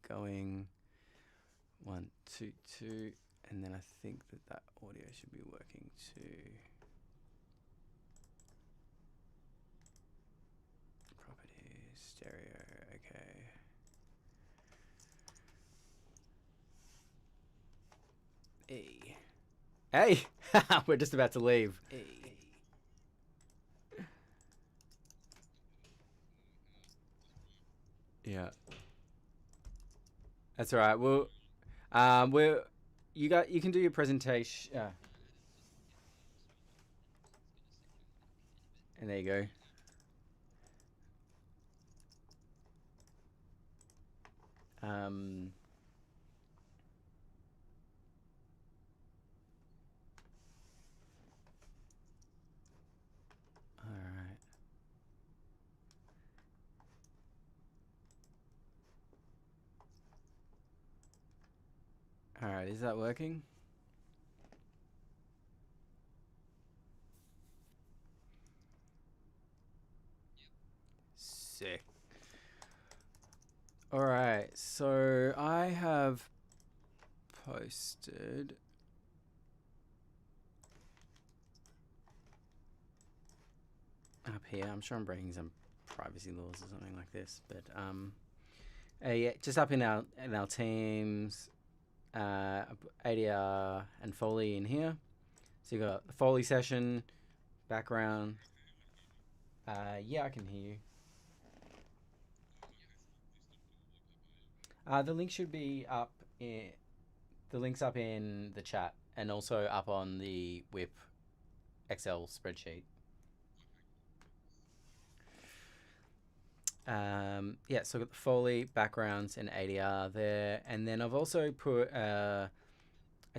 going 1, 2, 2, and then I think that audio should be working too. Properties, stereo, okay. E. Hey, we're just about to leave. E. Yeah, that's all right. Well, you can do your presentation. And there you go. All right. All right, is that working? Sick. All right, so I have posted up here. I'm sure I'm breaking some privacy laws or something like this, but just up in our teams, ADR and Foley in here. So you got the Foley session, background. Yeah, I can hear you. The link should be up in the link's up in the chat and also up on the WIP Excel spreadsheet. Yeah, so I've got the Foley, backgrounds, and ADR there. And then I've also put a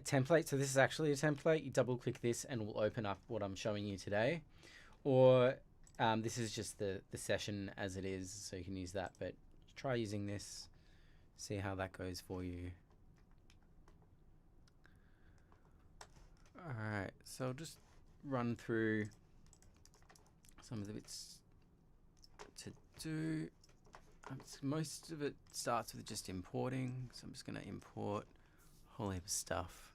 template. So this is actually a template. You double click this and it will open up what I'm showing you today. Or this is just the session as it is, so you can use that. But try using this, see how that goes for you. All right, so I'll just run through some of the bits to do. Most of it starts with just importing, so I'm just going to import a whole heap of stuff.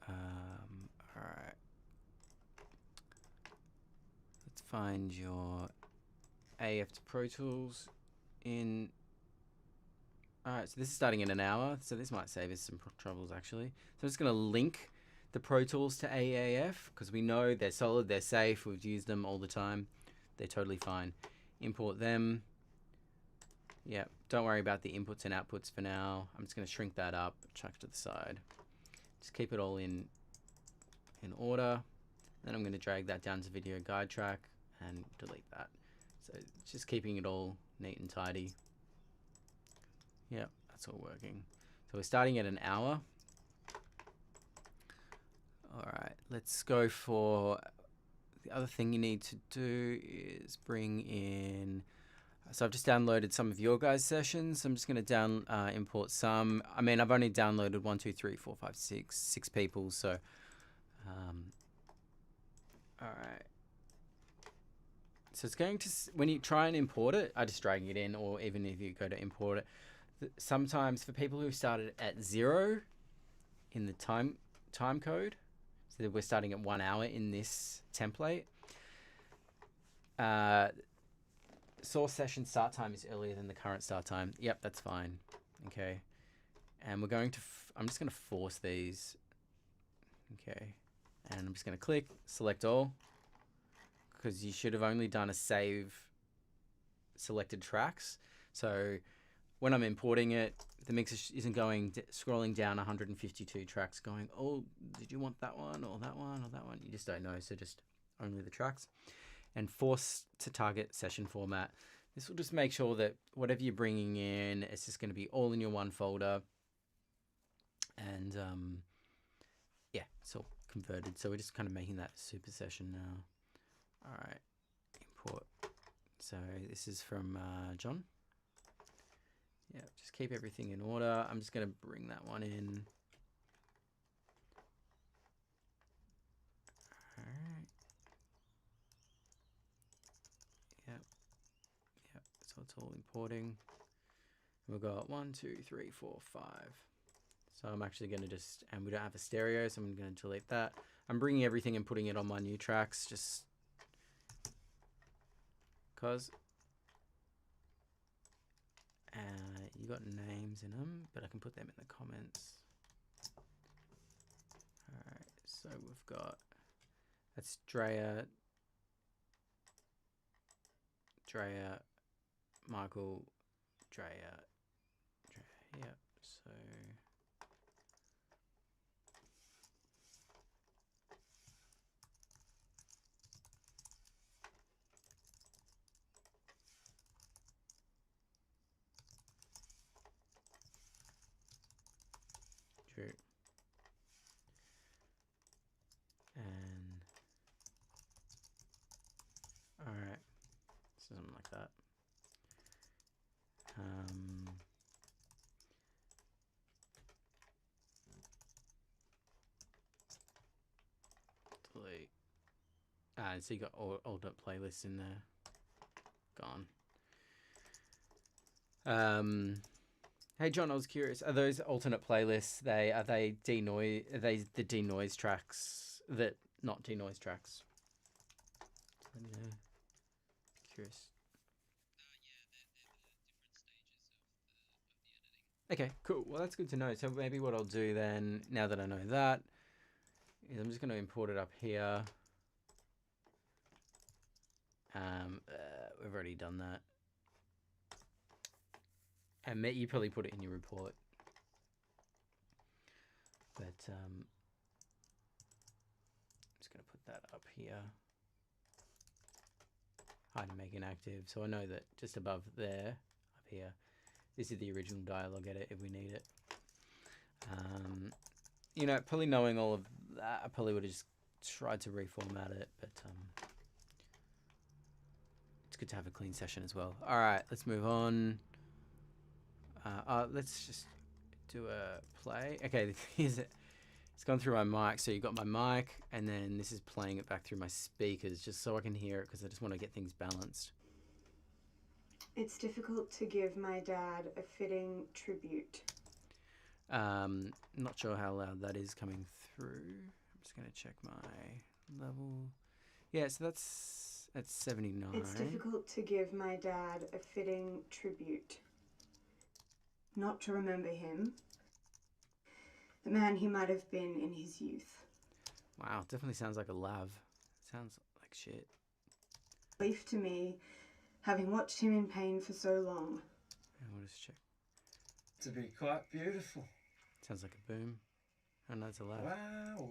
All right, let's find your AF to Pro Tools in. All right, so this is starting in an hour, so this might save us some troubles actually. So I'm just going to link the Pro Tools to AAF because we know they're solid, they're safe, we've used them all the time, they're totally fine. Import them. Yeah, don't worry about the inputs and outputs for now. I'm just going to shrink that up, chuck it to the side. Just keep it all in order. Then I'm going to drag that down to video guide track and delete that. So just keeping it all neat and tidy. Yeah, that's all working. So we're starting at an hour. All right, let's go for the other thing you need to do is bring in. So I've just downloaded some of your guys' sessions. I'm just going to import some. I mean, I've only downloaded 1, 2, 3, 4, 5, 6 people. So, all right. So it's going to, when you try and import it, I just drag it in, or even if you go to import it, sometimes for people who started at 0 in the time code, so we're starting at 1 hour in this template. Source session start time is earlier than the current start time. Yep, that's fine. Okay. And we're going to, I'm just going to force these. Okay. And I'm just going to click, select all, because you should have only done a save selected tracks. So when I'm importing it, the mixer isn't going, scrolling down 152 tracks going, oh, did you want that one or that one or that one? You just don't know. So just only the tracks. And force to target session format. This will just make sure that whatever you're bringing in, it's just going to be all in your one folder. And yeah, it's all converted. So we're just kind of making that super session now. All right, import. So this is from John. Yeah, just keep everything in order. I'm just going to bring that one in. All right. Yep. So it's all importing. we've got 1, 2, 3, 4, 5. So I'm actually going to just, and we don't have a stereo, so I'm going to delete that. I'm bringing everything and putting it on my new tracks, just because. You got names in them, but I can put them in the comments. Alright, so we've got, that's Drea, Michael, Drea, yep, so. True. And all right, something like that. Delete. So you got alternate playlists in there. Gone. Hey John, I was curious. Are those alternate playlists? Are they denoise? Are they the denoise tracks that not denoise tracks? Let me know. Curious. Okay, cool. Well, that's good to know. So maybe what I'll do then, now that I know that, is I'm just going to import it up here. We've already done that. And you probably put it in your report. But I'm just going to put that up here. Hide and make inactive. So I know that just above there, up here, this is the original dialogue edit if we need it. You know, probably knowing all of that, I probably would have just tried to reformat it, but it's good to have a clean session as well. All right, let's move on. Let's just do a play. Okay, here's it. It's gone through my mic, so you got my mic, and then this is playing it back through my speakers, just so I can hear it, because I just want to get things balanced. It's difficult to give my dad a fitting tribute. Not sure how loud that is coming through. I'm just going to check my level. Yeah, so that's 79. It's difficult to give my dad a fitting tribute. Not to remember him, the man he might have been in his youth. Wow, definitely sounds like a lav. Sounds like shit. Relief to me, having watched him in pain for so long. Yeah, we'll just check. To be quite beautiful. Sounds like a boom. Oh no, it's a lav. Wow.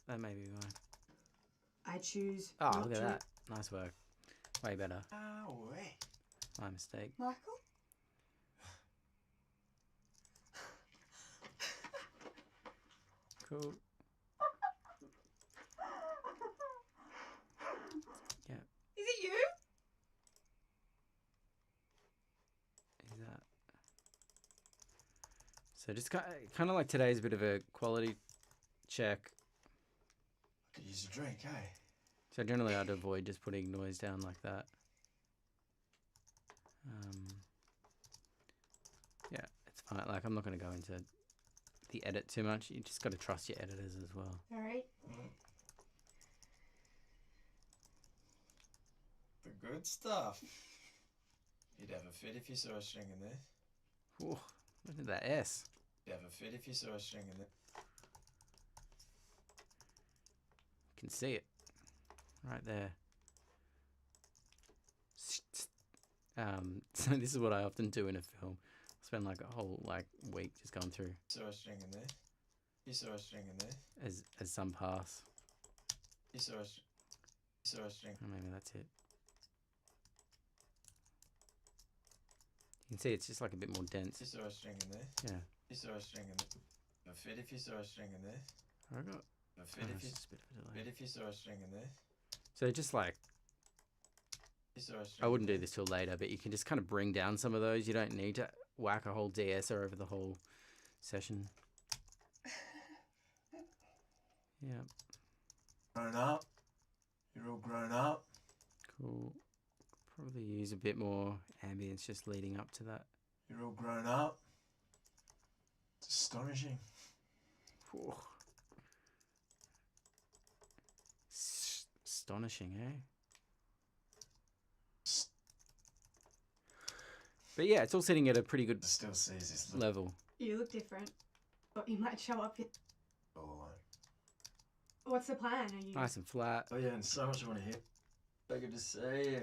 That may be why. I choose. Oh, not look at to that. Nice work. Way better. Wow. My mistake. Michael? Cool. Yeah. Is it you? Is that? So just kind of like today's a bit of a quality check. I could use a drink, eh? So generally I'd avoid just putting noise down like that. Yeah, it's fine. Like I'm not going to go into the edit too much. You just got to trust your editors as well. All right. The good stuff. You'd have a fit if you saw a string in there. Whoa, look at that S. You'd have a fit if you saw a string in there. You can see it right there. So this is what I often do in a film. I spend like a whole week just going through. You saw a string in there. You saw a string in there. As some pass. You saw a string. Oh, maybe that's it. You can see it's just like a bit more dense. You saw a string in there. Yeah. You saw a string in there. A fit if you saw a string in there. I got. A fit if you. Just a bit of a delay. Fit if you saw a string in there. So just like. You saw a string. I wouldn't do this till later, but you can just kind of bring down some of those. You don't need to whack a whole de-esser over the whole session. Yeah. Grown up. You're all grown up. Cool. Probably use a bit more ambience just leading up to that. You're all grown up. It's astonishing. Whew. Astonishing, eh? But yeah, it's all sitting at a pretty good Still sees this level. You look different, but you might show up. Oh, What's the plan? Are you? Nice and flat. yeah, and so much I want to hear. So good to see you.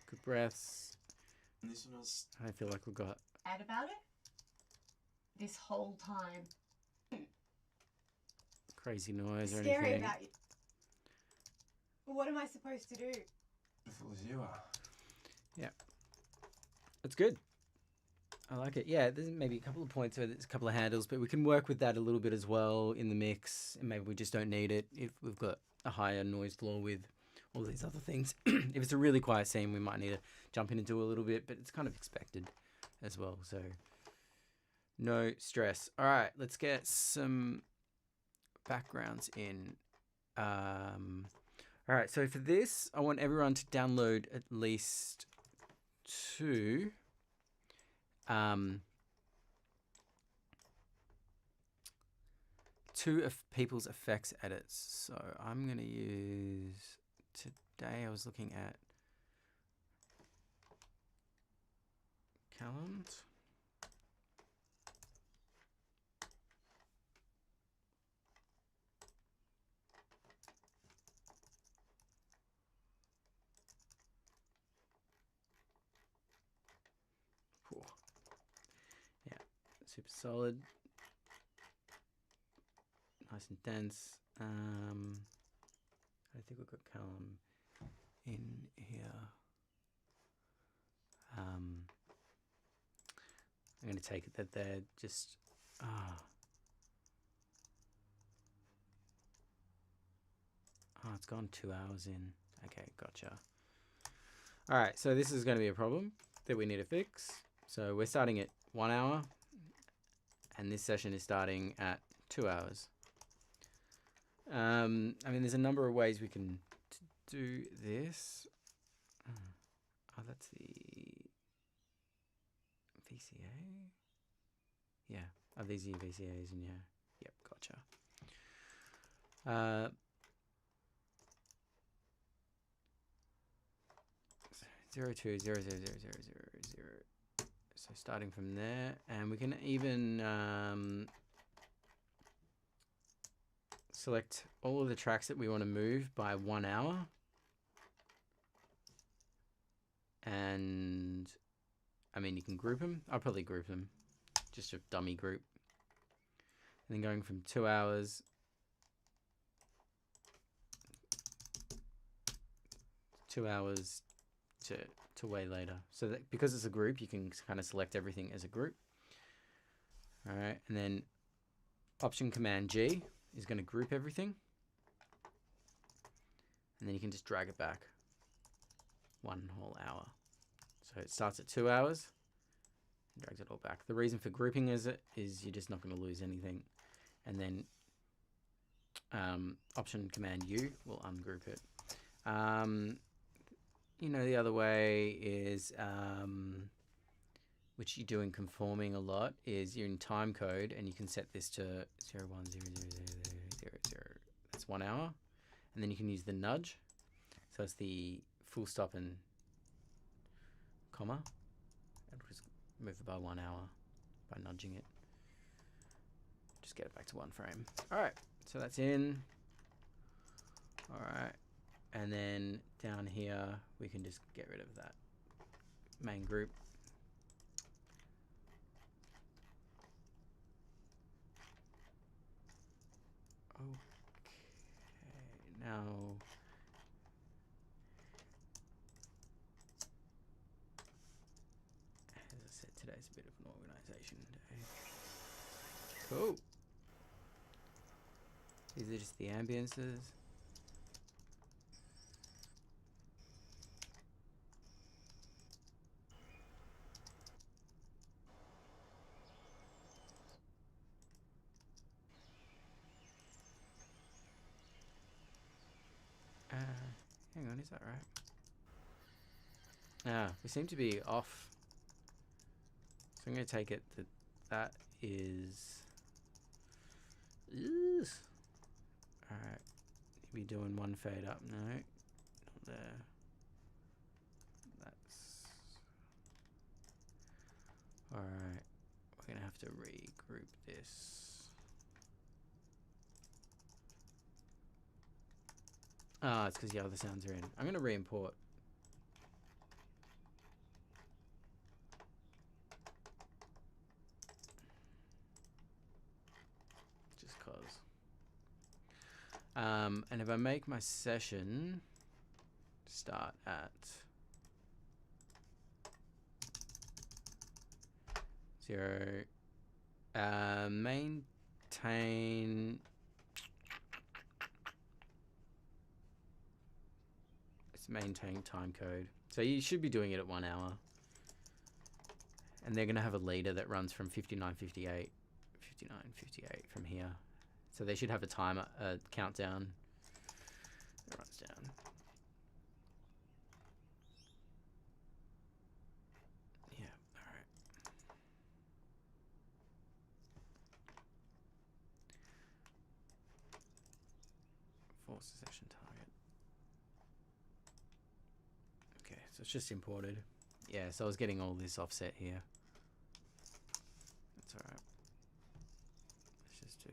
Good breaths. And this one was... I feel like we've got Mad about it? This whole time. crazy noise or Scary anything. about you. What am I supposed to do? beautiful as you are. It's good. I like it. Yeah, there's maybe a couple of points where there's a couple of handles, but we can work with that a little bit as well in the mix. And maybe we just don't need it if we've got a higher noise floor with all these other things. If it's a really quiet scene, we might need to jump in and do a little bit, but it's kind of expected as well. So no stress. All right, let's get some backgrounds in. All right, so for this, I want everyone to download at least two of people's effects edits. So I'm going to use, today I was looking at Callum's. Yeah, super solid. Nice and dense. I think we've got Callum in here. I'm going to take it that they're just... Oh, it's gone 2 hours in. Okay, gotcha. All right, so this is going to be a problem that we need to fix. So we're starting at 1 hour, and this session is starting at 2 hours. I mean, there's a number of ways we can do this. Oh, that's the VCA? Yeah. Are these your VCAs in here? Yep, gotcha. 0, 2, 0, 0, 0, 0, 0. So starting from there, and we can even select all of the tracks that we want to move by 1 hour. And I mean, you can group them. I'll probably group them, just a dummy group. And then going from 2 hours to way later. So that because it's a group, you can kind of select everything as a group. All right, and then Option Command G is going to group everything. And then you can just drag it back 1 whole hour. So it starts at 2 hours, and drags it all back. The reason for grouping is you're just not going to lose anything. And then Option Command U will ungroup it. You know, the other way is, which you do in conforming a lot, is you're in time code and you can set this to 0, 1, 0, 0, 0, 0, 0. That's 1 hour. And then you can use the nudge. So it's the full stop and comma. It'll just move it by 1 hour by nudging it. Just get it back to 1 frame. All right, so that's in. All right. And then down here, we can just get rid of that main group. Okay, now as I said, today's a bit of an organization day. Cool. These are just the ambiences. on, is that right? Ah, we seem to be off. So I'm going to take it that that is... Alright. Be doing one fade up. No. Not there. That's... Alright. We're going to have to regroup this. Ah, it's because the other sounds are in. I'm going to re-import. Just cause. And if I make my session start at 0, maintain. It's maintain time code. So you should be doing it at 1 hour. And they're going to have a leader that runs from 59:58 from here. So they should have a timer, countdown that runs down. Yeah, alright. Force the session target. Okay, so it's just imported. Yeah, so I was getting all this offset here. That's alright. Let's just do...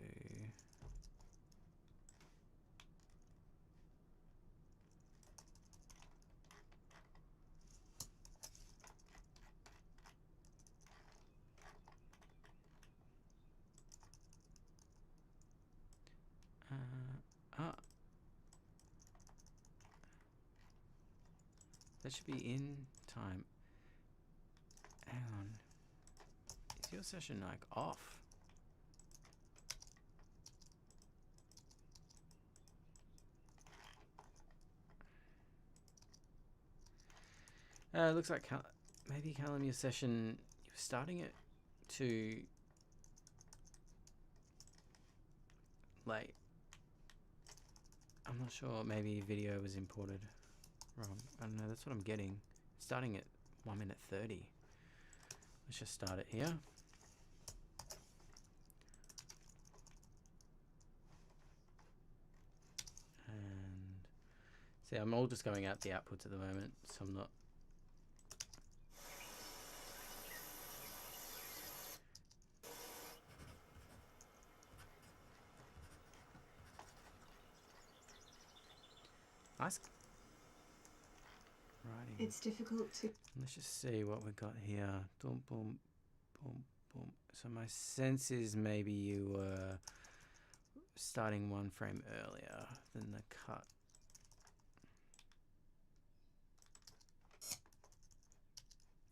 that should be in time. Hang on. Is your session like off? It looks like maybe Callum, your session, you were starting it too late. I'm not sure. Maybe video was imported wrong. I don't know. That's what I'm getting. Starting at 1:30. Let's just start it here. And see, I'm all just going out the outputs at the moment, so I'm not. Nice. Righty. It's difficult to... Let's just see what we got here. Boom, boom, boom, boom. So my sense is maybe you were starting 1 frame earlier than the cut.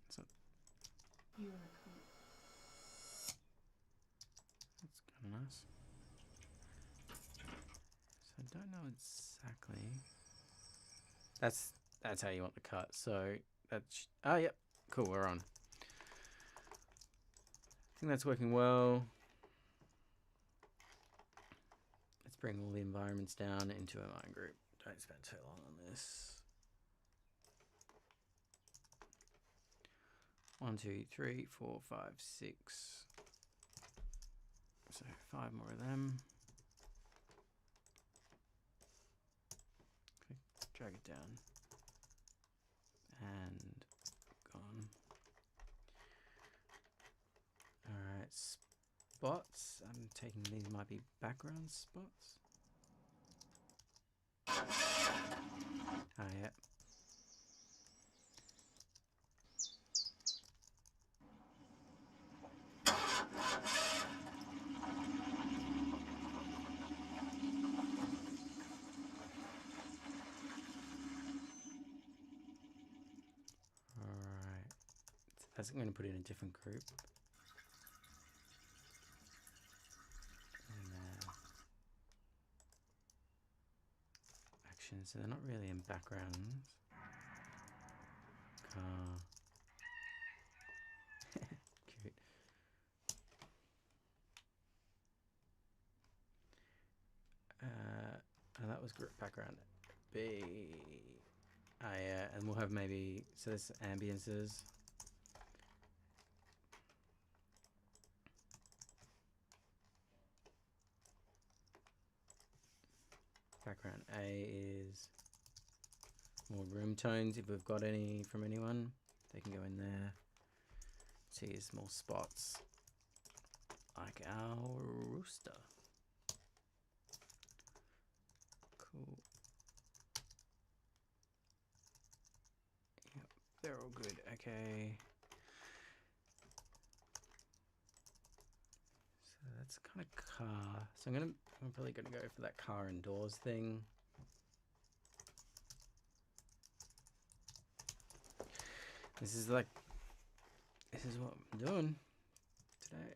So You're that's kind of nice. So I don't know exactly. That's how you want the cut. So that's yep, cool. We're on. I think that's working well. Let's bring all the environments down into a line group. Don't spend too long on this. 1, 2, 3, 4, 5, 6. So 5 more of them. Okay, drag it down. And gone. Alright, spots. I'm taking these might be background spots. Yeah. Alright. I'm going to put it in a different group. So they're not really in backgrounds. Car. Cute. Oh, that was group background B. Yeah, and we'll have maybe, so there's ambiences. Background A is more room tones if we've got any from anyone. They can go in there. See, here's more spots like our rooster. Cool. Yep, they're all good. Okay. So that's kind of car. So I'm probably gonna go for that car and doors thing. This is what I'm doing today.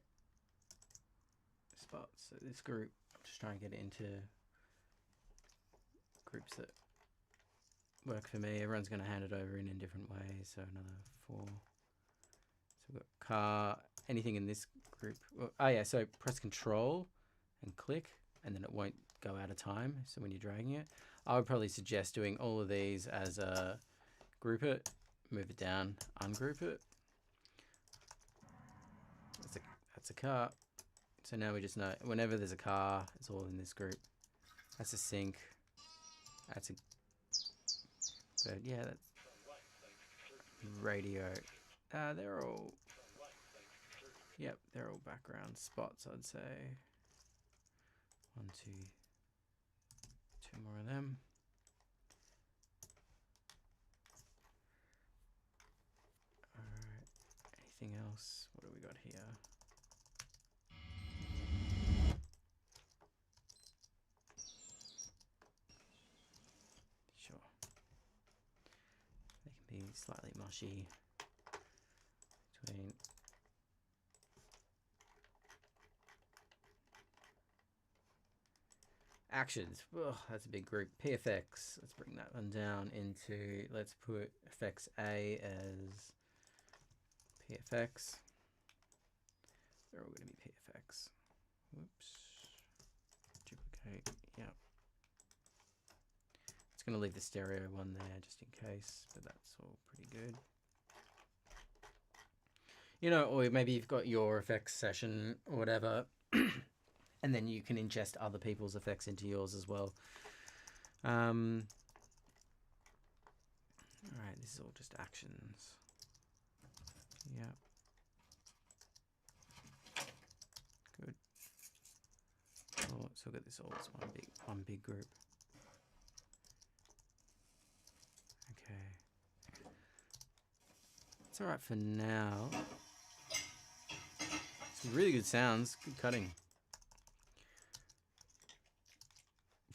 Spots. So this group, I'm just trying to get it into groups that work for me. Everyone's going to hand it over in different ways. So another 4. So we've got car, anything in this group. Oh yeah, so press Control and click, and then it won't go out of time. So when you're dragging it, I would probably suggest doing all of these as a group it, move it down, ungroup it. That's a car. So now we just know whenever there's a car, it's all in this group. That's a sink. That's a bird. Yeah, that's radio. They're all. Yep, they're all background spots, I'd say. 1, 2, 2 more of them. Alright, anything else? What do we got here? Sure. They can be slightly mushy between. Actions. Ugh, that's a big group. PFX. Let's bring that one down into. Let's put effects A as PFX. They're all going to be PFX. Whoops. Duplicate. Yep. It's going to leave the stereo one there just in case, but that's all pretty good. You know, or maybe you've got your effects session or whatever. And then you can ingest other people's effects into yours as well. All right, this is all just actions. Yep. Good. Oh, so we'll get this all as one big group. Okay. It's all right for now. Some really good sounds, good cutting.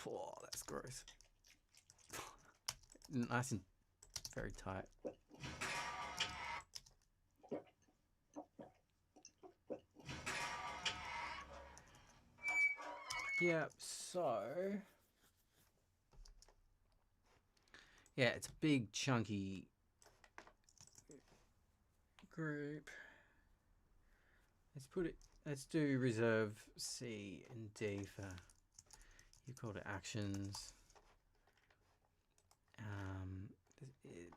Oh, that's gross. Nice and very tight. Yeah, so yeah, it's a big chunky group. Let's do reserve C and D for your call to actions.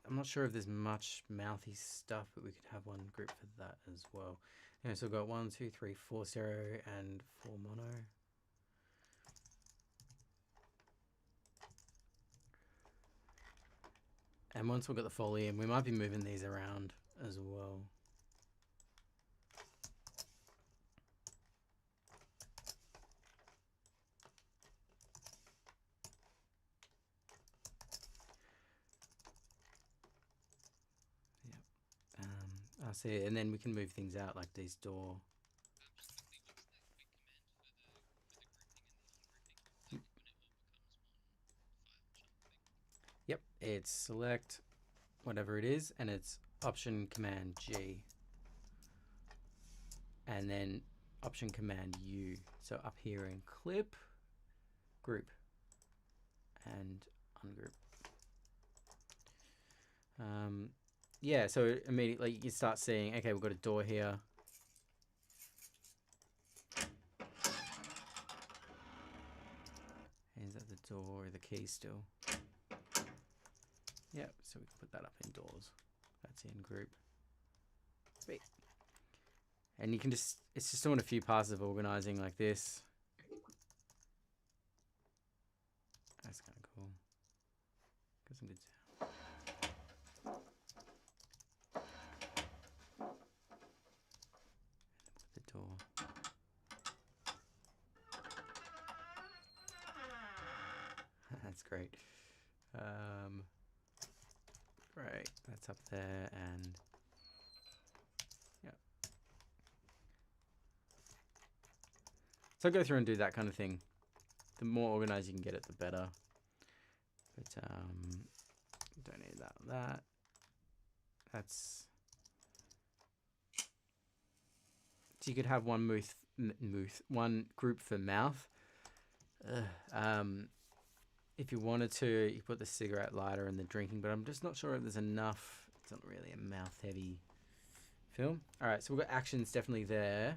I'm not sure if there's much mouthy stuff, but we could have one group for that as well. Yeah, so we've got 1, 2, 3, 4 stereo and 4 mono. And once we've got the Foley in, we might be moving these around as well. I see, and then we can move things out like these door. Yep, it's select whatever it is, and it's Option Command G, and then Option Command U. So up here in Clip, Group, and Ungroup. Yeah, so immediately you start seeing, okay, we've got a door here. Is that the door or the key still? Yep, so we can put that up indoors. That's in group. Sweet. And you can just, it's just doing a few passes of organizing like this. That's kind of cool. Got some good sound. The door. That's great. Right, that's up there, and yeah. So I'll go through and do that kind of thing. The more organized you can get it, the better. But don't need that. That's, so you could have one one group for mouth. If you wanted to, you put the cigarette lighter and the drinking, but I'm just not sure if there's enough. It's not really a mouth-heavy film. All right, so we've got actions definitely there.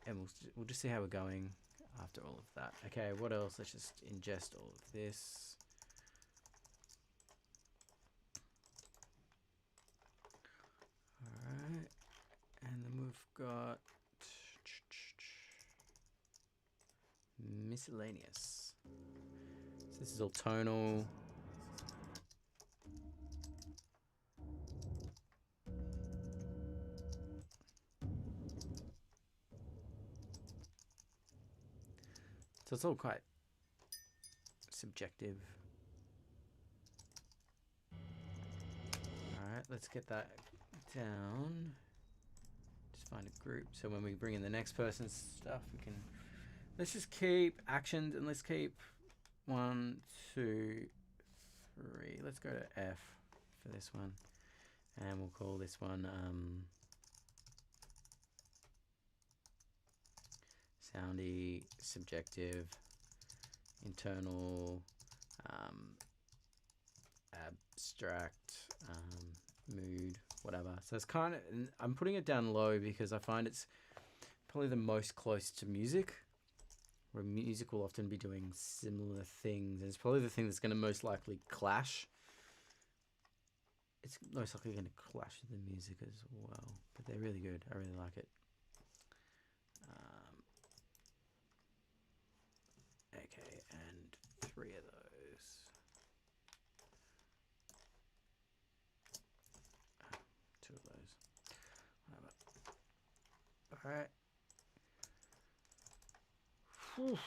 And we'll just see how we're going after all of that. Okay, what else? Let's just ingest all of this. All right, and then we've got miscellaneous. So this is all tonal. So it's all quite subjective. All right, let's get that down. Just find a group. So when we bring in the next person's stuff, we can, let's just keep actions and let's keep 1, 2, 3. Let's go to F for this one. And we'll call this one soundy, subjective, internal, abstract, mood, whatever. So it's kind of, I'm putting it down low because I find it's probably the most close to music, where music will often be doing similar things. And it's probably the thing that's going to most likely clash. It's most likely going to clash with the music as well. But they're really good. I really like it. Okay, and 3 of those. 2 of those. Whatever. All right. Whew.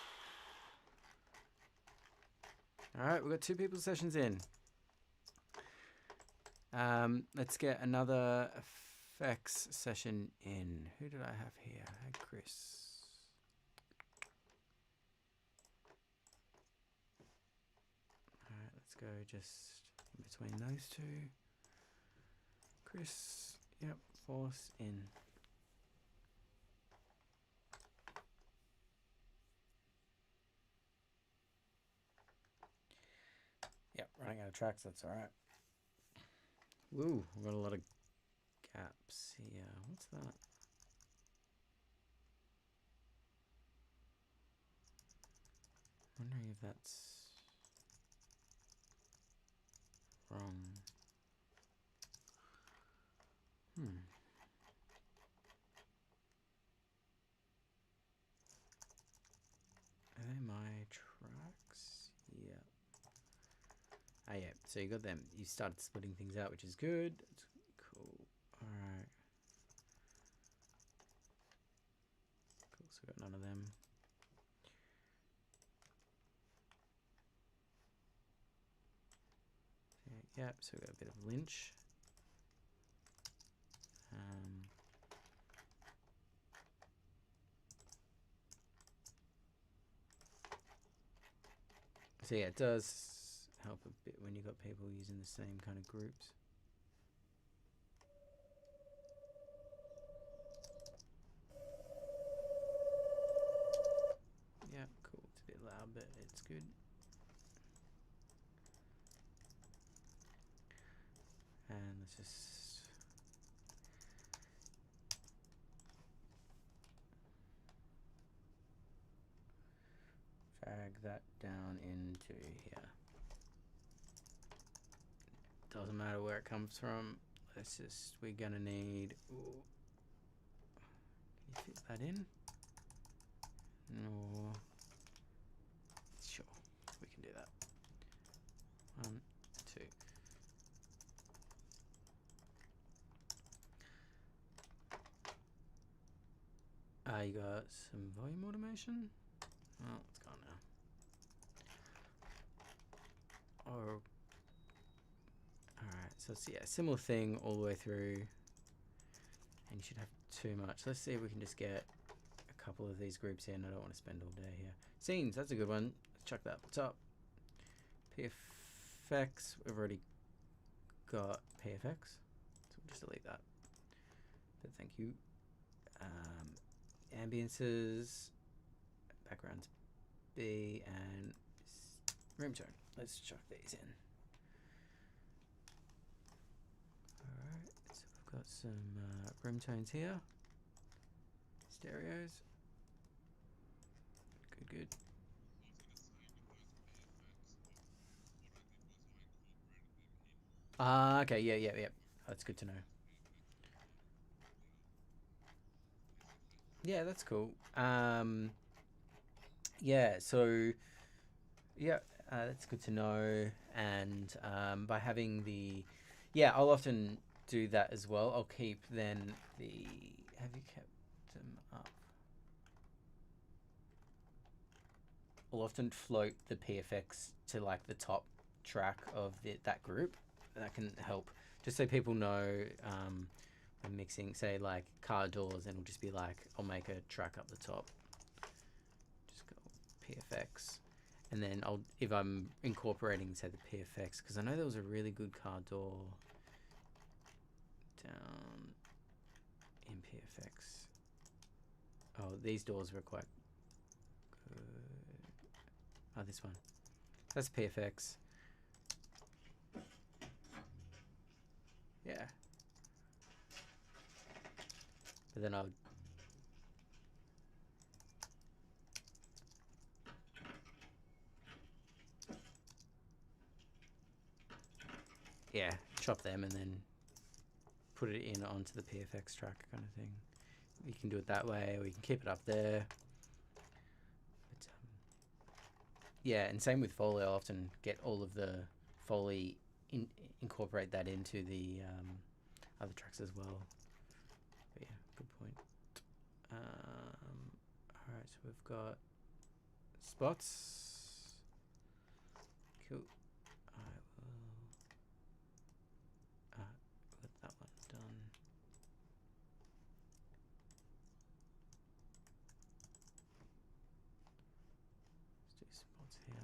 All right, we've got 2 people sessions in. Let's get another effects session in. Who did I have here? I had Chris. All right, let's go just in between those 2. Chris, yep, force in. Yep, running out of tracks, that's all right. Woo, we've got a lot of gaps here. What's that? Wondering if that's wrong. Are they my tracks? Yeah. Ah, yeah. So you got them. You started splitting things out, which is good. It's cool. All right. Cool. So we got none of them. Yep. So we got a bit of Lynch. So yeah, it does help a bit when you've got people using the same kind of groups. Yeah, cool. It's a bit loud, but it's good. And let's just drag drag that down into here. Doesn't matter where it comes from. We're gonna need, ooh, can you fit that in? No. Sure, we can do that. 1, 2. You got some volume automation? Oh, it's gone now. Or, alright, so it's, yeah, similar thing all the way through. And you should have too much. Let's see if we can just get a couple of these groups in. I don't want to spend all day here. Scenes, that's a good one. Let's chuck that up the top. PFX, we've already got PFX. So we'll just delete that. But thank you. Ambiences, backgrounds B, and room tone. Let's chuck these in. Alright, so we've got some room tones here. Stereos. Good, good. Okay, yeah. That's good to know. Yeah, that's cool. Yeah, so yeah, that's good to know. And by having the, yeah, I'll often do that as well. I'll keep then the, have you kept them up? I'll often float the PFX to like the top track of that group. That can help, just so people know when mixing, say like car doors, and it'll just be like, I'll make a track up the top. Just go PFX. And then if I'm incorporating, say, the PFX, because I know there was a really good car door down in PFX. Oh, these doors were quite good. Oh, this one. That's PFX. Yeah. But then I'll... yeah, chop them and then put it in onto the PFX track kind of thing. You can do it that way, or you can keep it up there. But, yeah, and same with Foley. I'll often get all of the Foley, incorporate that into the other tracks as well. But yeah, good point. Alright, so we've got spots. Cool. I will let that one done. Let's do spots here.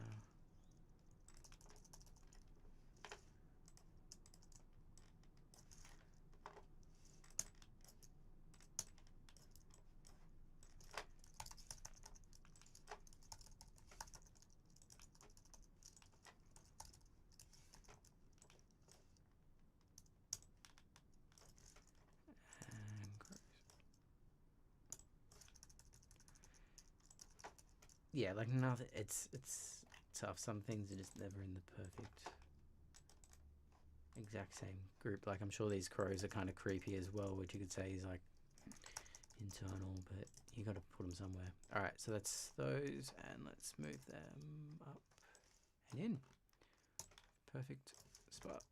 Yeah, like nothing. It's tough. Some things are just never in the perfect exact same group. Like I'm sure these crows are kind of creepy as well, which you could say is like internal, but you got to put them somewhere. All right, so that's those, and let's move them up and in. Perfect spot.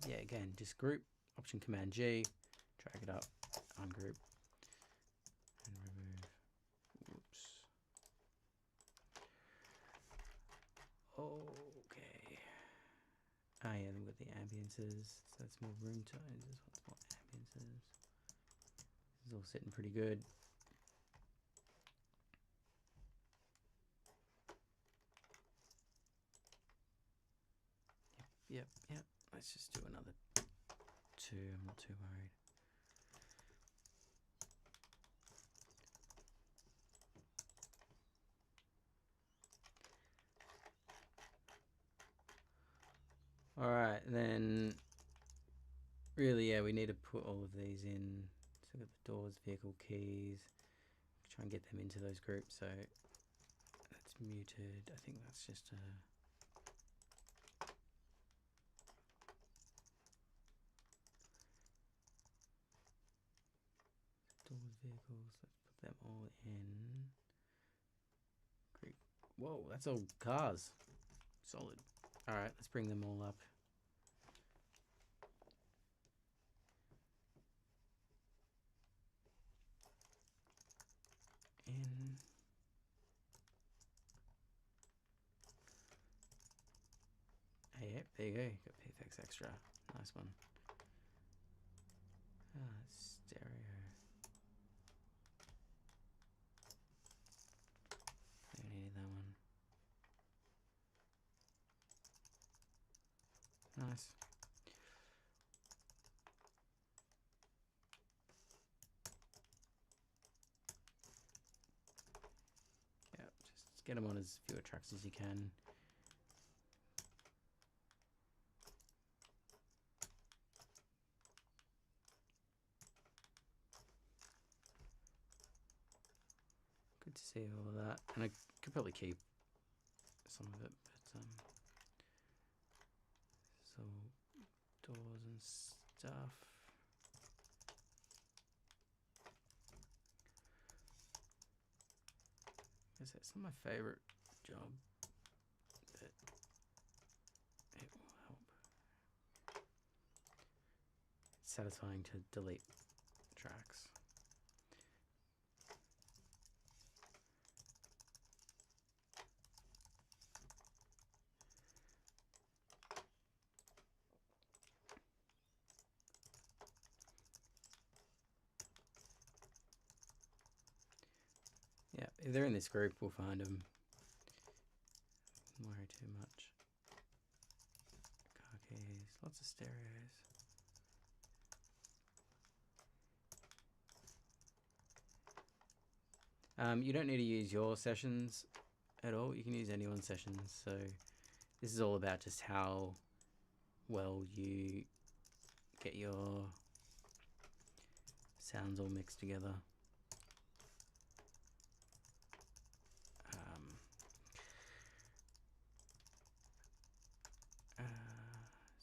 Yeah, again, just group, Option Command G, drag it up, ungroup, and remove. Whoops. Okay. Ah, yeah, then we've got the ambiences. So that's more room tones. This one's more ambiences. This is all sitting pretty good. Yep. Let's just do another 2. I'm not too worried. All right, then really, yeah, we need to put all of these in. So we've got the doors, vehicle keys. try and get them into those groups. So that's muted. I think that's just a... Doors, vehicles, let's put them all in. Great. Whoa, that's all cars. Solid. Alright, let's bring them all up. In. Hey, yep, there you go. Got PFX extra. Nice one. Ah, stereo. Don't need that one. Nice. Yeah, just get them on as few tracks as you can. Good to see all of that. And I could probably keep some of it, but so doors and stuff. I guess it's not my favorite job, but it will help. It's satisfying to delete tracks. Yeah, if they're in this group, we'll find them. Don't worry too much. Car keys, lots of stereos. You don't need to use your sessions at all. You can use anyone's sessions. So this is all about just how well you get your sounds all mixed together.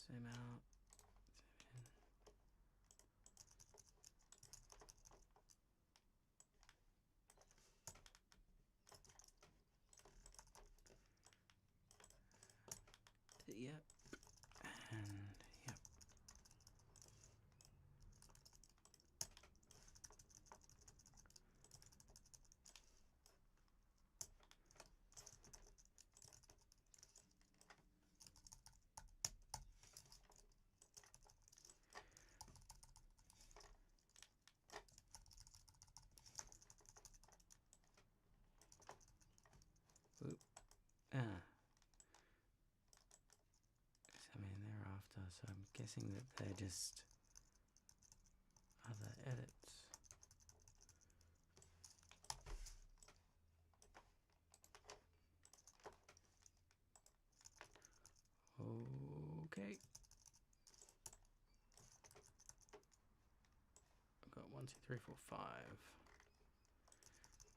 Zoom out, zoom in. Yep, and yep. Oop. Ah. I mean, they're after, so I'm guessing that they're just other edits. Okay. I've got 1, 2, 3, 4, 5.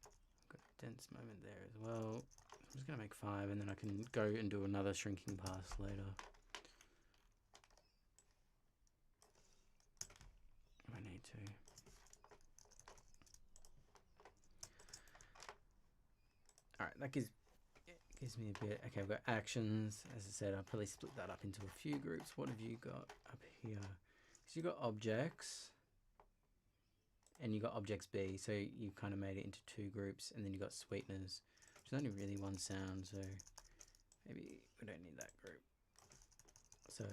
I've got a dense moment there as well. I'm just going to make 5 and then I can go and do another shrinking pass later. If I need to. Alright, that gives me a bit. Okay, I've got actions. As I said, I'll probably split that up into a few groups. What have you got up here? So you got objects. And you got objects B, so you kind of made it into 2 groups, and then you got sweeteners, which is only really one sound, so maybe we don't need that group. So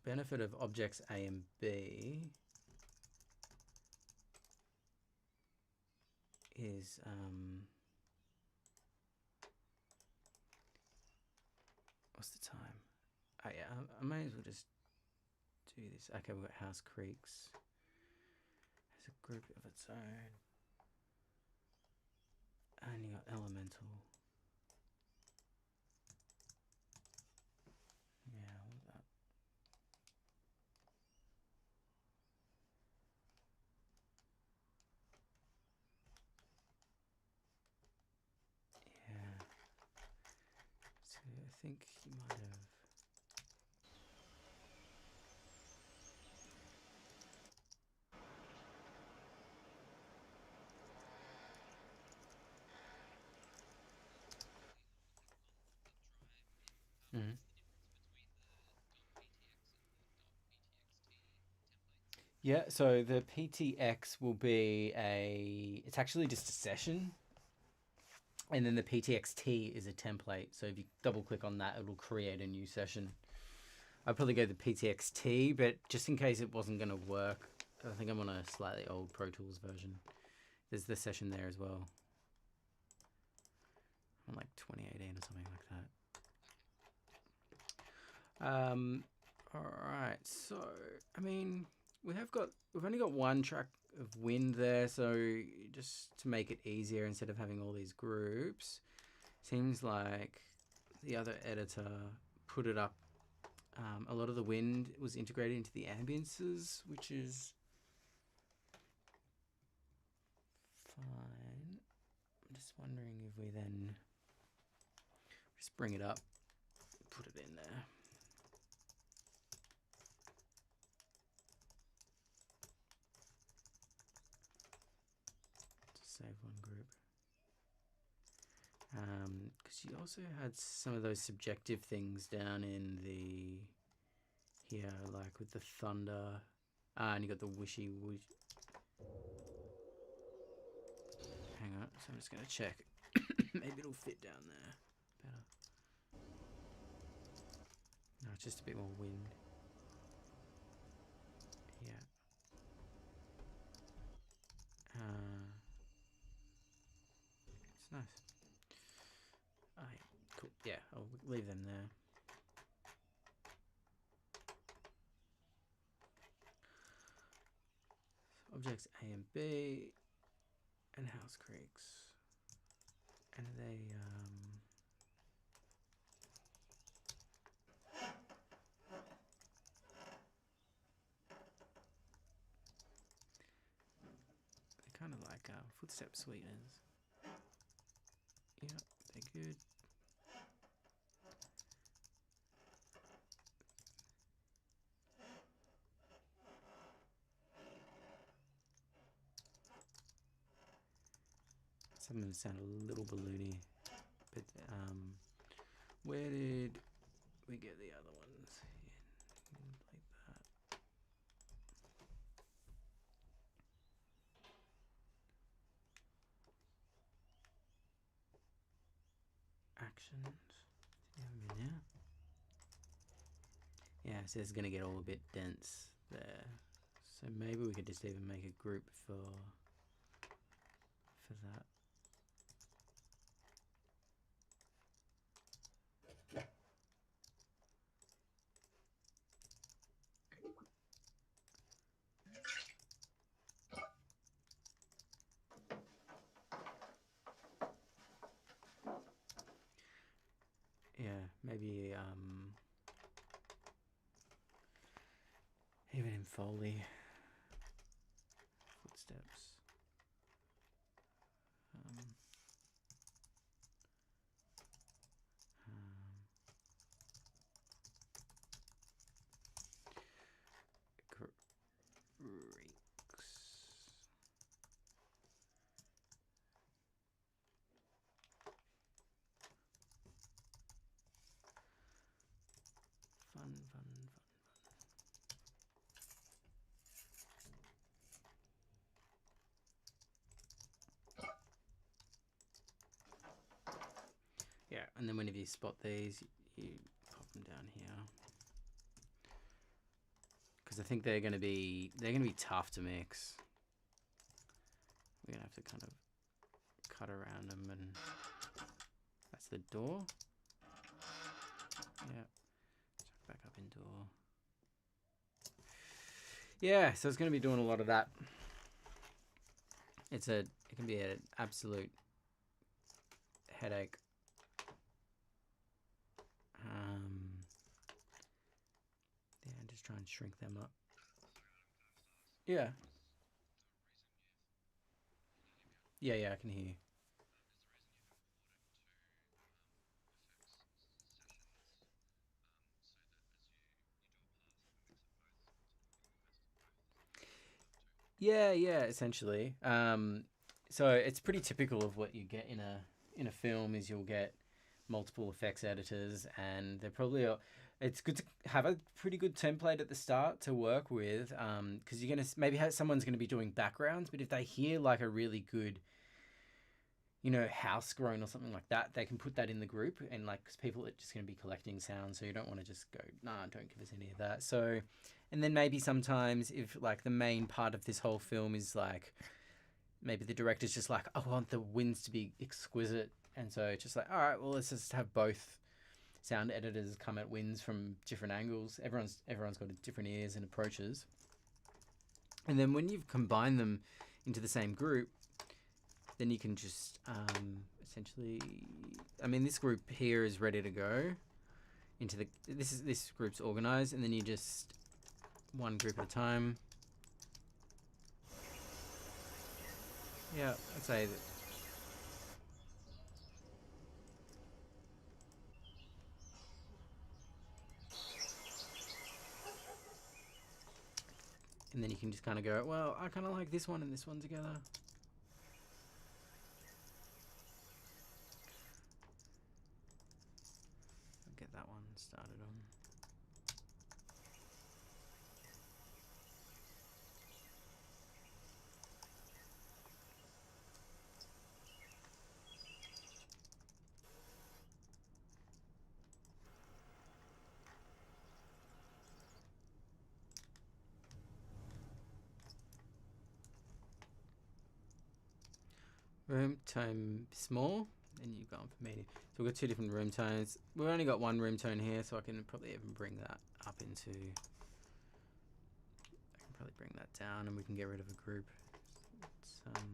benefit of objects A and B is what's the time? Oh yeah, I may as well just do this. Okay, we've got House Creeks. Has a group of its own. And you got Elemental. Yeah, all of that. think he might have. Mhm. Yeah, so the PTX will be it's actually just a session. And then the PTXT is a template. So if you double click on that, it'll create a new session. I'd probably go the PTXT, but just in case it wasn't going to work, I think I'm on a slightly old Pro Tools version. There's the session there as well. On like 2018 or something like that. All right. So, I mean, we've only got one track of wind there, so just to make it easier, instead of having all these groups, seems like the other editor put it up. A lot of the wind was integrated into the ambiences, which is fine. I'm just wondering if we then just bring it up, put it in there. Save one group. Because you also had some of those subjective things down in the here, like with the thunder. And you got the wishy wish. Hang on, so I'm just gonna check. Maybe it'll fit down there better. No, it's just a bit more wind. Yeah. It's nice. Oh, yeah. Cool. Yeah, I'll leave them there. Objects A and B and house creeks. And they they're kind of like footstep sweeteners. Yeah, they're good. Some of them sound a little balloony, but where did we get the other ones? Yeah, like that. Actions. Yeah, so it's gonna get all a bit dense there. So maybe we could just even make a group for that. Yeah, maybe even in Foley. Footsteps. Creeks. Fun. Yeah, and then whenever you spot these, you pop them down here. Because I think they're gonna be tough to mix. We're gonna have to kind of cut around them, and that's the door. Yeah, chuck back up in door. Yeah, so it's gonna be doing a lot of that. It can be an absolute headache. Yeah, just try and shrink them up. Yeah. Yeah, I can hear you. Yeah, essentially. So it's pretty typical of what you get in a film is you'll get multiple effects editors, and they're probably it's good to have a pretty good template at the start to work with, because you're gonna maybe have someone's gonna be doing backgrounds, but if they hear like a really good, house groan or something like that, they can put that in the group, and like 'cause people are just gonna be collecting sound, so you don't want to just go, nah, don't give us any of that. So, and then maybe sometimes if like the main part of this whole film is like maybe the director's just like, I want the winds to be exquisite, and so it's just like, all right, well, let's just have both sound editors come at winds from different angles. Everyone's got different ears and approaches, and then when you've combined them into the same group, then you can just essentially, I mean, this group here is ready to go into this group's organized, and then you just one group at a time. Yeah, I'd say that. And then you can just kind of go, well, I kind of like this one and this one together. I'll get that one started on. Room tone small, and you've gone for medium. So we've got two different room tones. We've only got one room tone here, so I can probably even bring that up into. I can probably bring that down, and we can get rid of a group. It's probably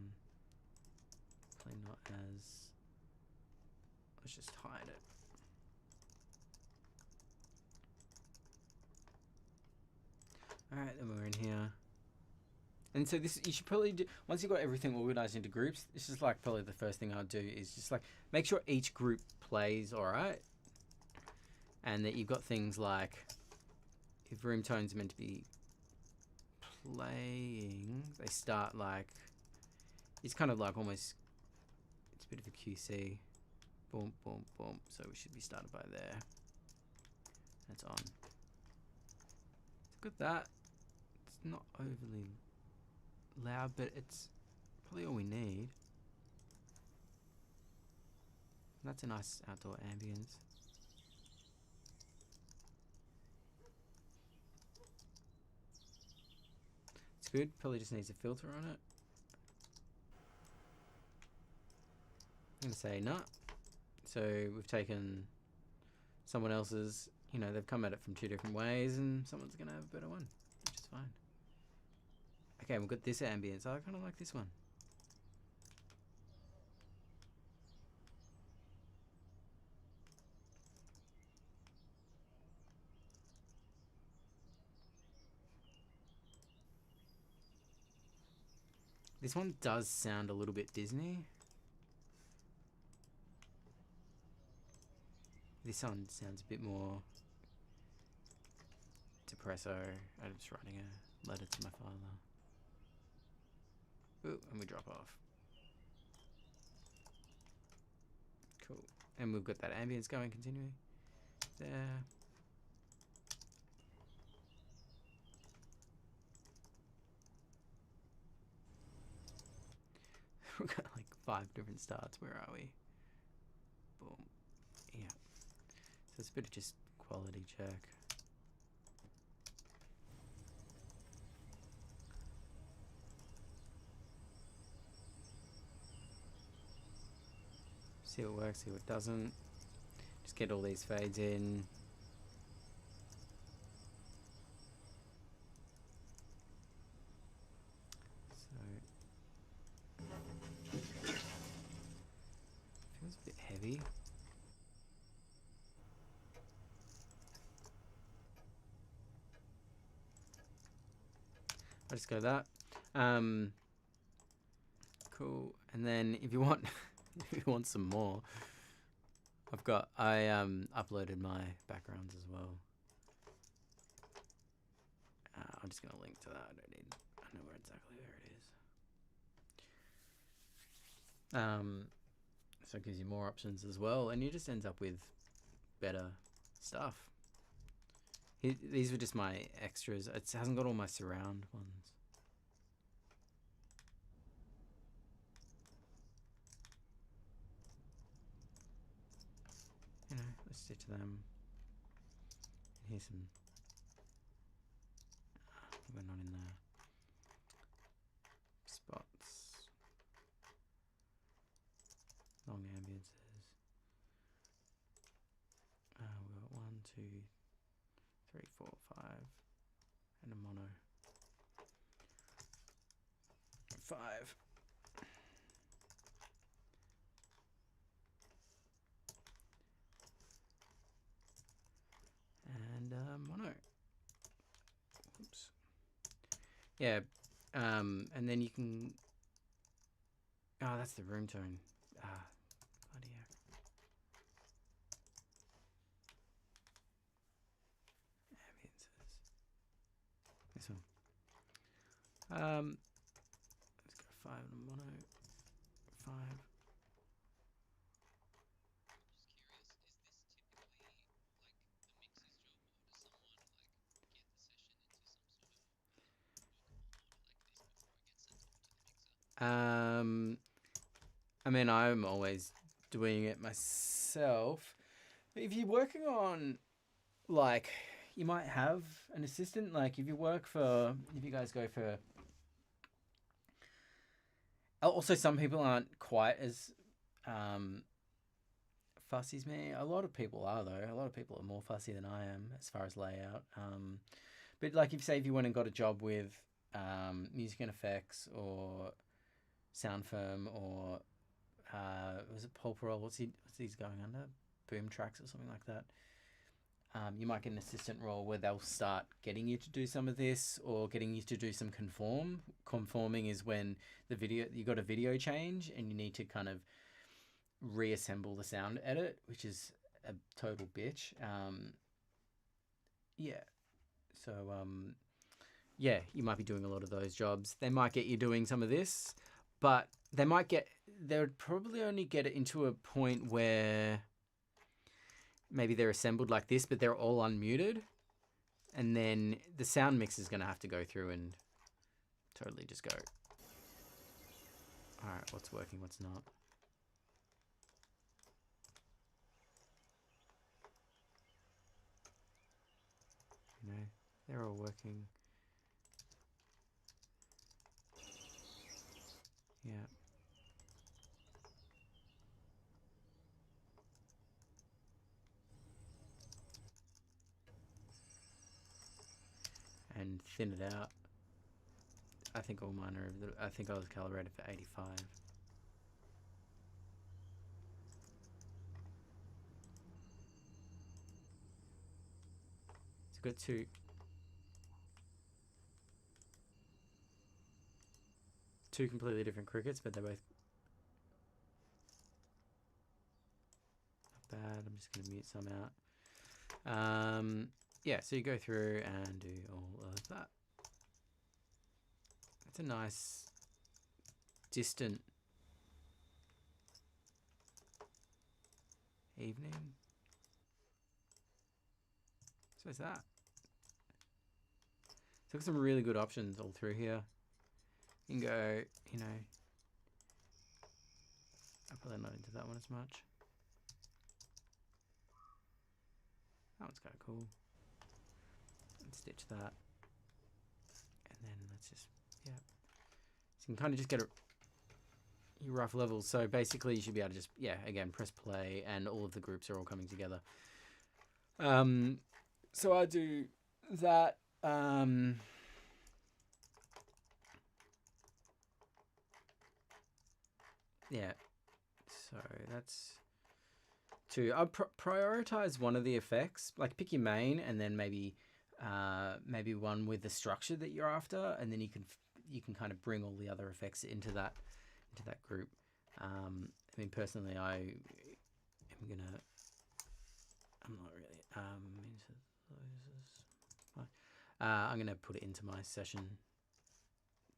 not as. Let's just hide it. All right, then we're in here. And so this, you should probably do, once you've got everything organized into groups, this is like probably the first thing I'll do is just like make sure each group plays all right. And that you've got things like, if room tones are meant to be playing, they start like, it's kind of like almost, it's a bit of a QC. Boom, boom, boom. So we should be started by there. That's on. Look at that. It's not overly loud, but it's probably all we need. That's a nice outdoor ambience. It's good. Probably just needs a filter on it. I'm gonna say no. So we've taken someone else's, they've come at it from two different ways, and someone's gonna have a better one, which is fine. Okay, we've got this ambience. I kind of like this one. This one does sound a little bit Disney. This one sounds a bit more depresso. I'm just writing a letter to my father. Ooh, and we drop off. Cool. And we've got that ambience going, continuing. There. We've got like 5 different starts. Where are we? Boom. Yeah. So it's a bit of just quality check. See what works, see what doesn't. Just get all these fades in. So feels a bit heavy. I'll just go that. Cool. And then if you want if you want some more, I uploaded my backgrounds as well. I'm just gonna link to that. I don't I know where exactly where it is. So it gives you more options as well, and you just ends up with better stuff. These were just my extras. It hasn't got all my surround ones. You know, let's stitch them. Here's some. We're not in there. Spots. Long ambiances. We've got 1, 2, 3, 4, 5, and a mono. 5. And mono. Oops. Yeah. And then you can. Oh, that's the room tone. Bloody heck. Ambiances. This one. Let's go 5 and a mono. 5. I mean, I'm always doing it myself. But if you're working on, like, you might have an assistant. Like, if you guys go for. Also, some people aren't quite as fussy as me. A lot of people are, though. A lot of people are more fussy than I am as far as layout. But, like, if you went and got a job with music and effects or Sound Firm or was it Pulperol? What's he's going under? Boom Tracks or something like that. You might get an assistant role where they'll start getting you to do some of this or getting you to do some conform. Conforming is when you got a video change and you need to kind of reassemble the sound edit, which is a total bitch. Yeah. So yeah, you might be doing a lot of those jobs. They might get you doing some of this, but they would probably only get it into a point where maybe they're assembled like this, but they're all unmuted. And then the sound mix is going to have to go through and totally just go. All right, what's working, what's not. You know, they're all working. Yeah. And thin it out. I think all mine are. I think I was calibrated for 85. It's got two completely different crickets, but they're both not bad. I'm just gonna mute some out. Yeah, so you go through and do all of that. It's a nice distant evening. So it's that. So got some really good options all through here. You can go, you know, I'm probably not into that one as much. That one's kind of cool. Let's stitch that. And then let's just, yeah. So you can kind of just get your rough levels. So basically you should be able to just, yeah, again, press play and all of the groups are all coming together. So I do that. Yeah. So that's two. I'll prioritize one of the effects, like pick your main and then maybe one with the structure that you're after, and then you can kind of bring all the other effects into that group. I mean, personally, I'm not really I'm gonna put it into my session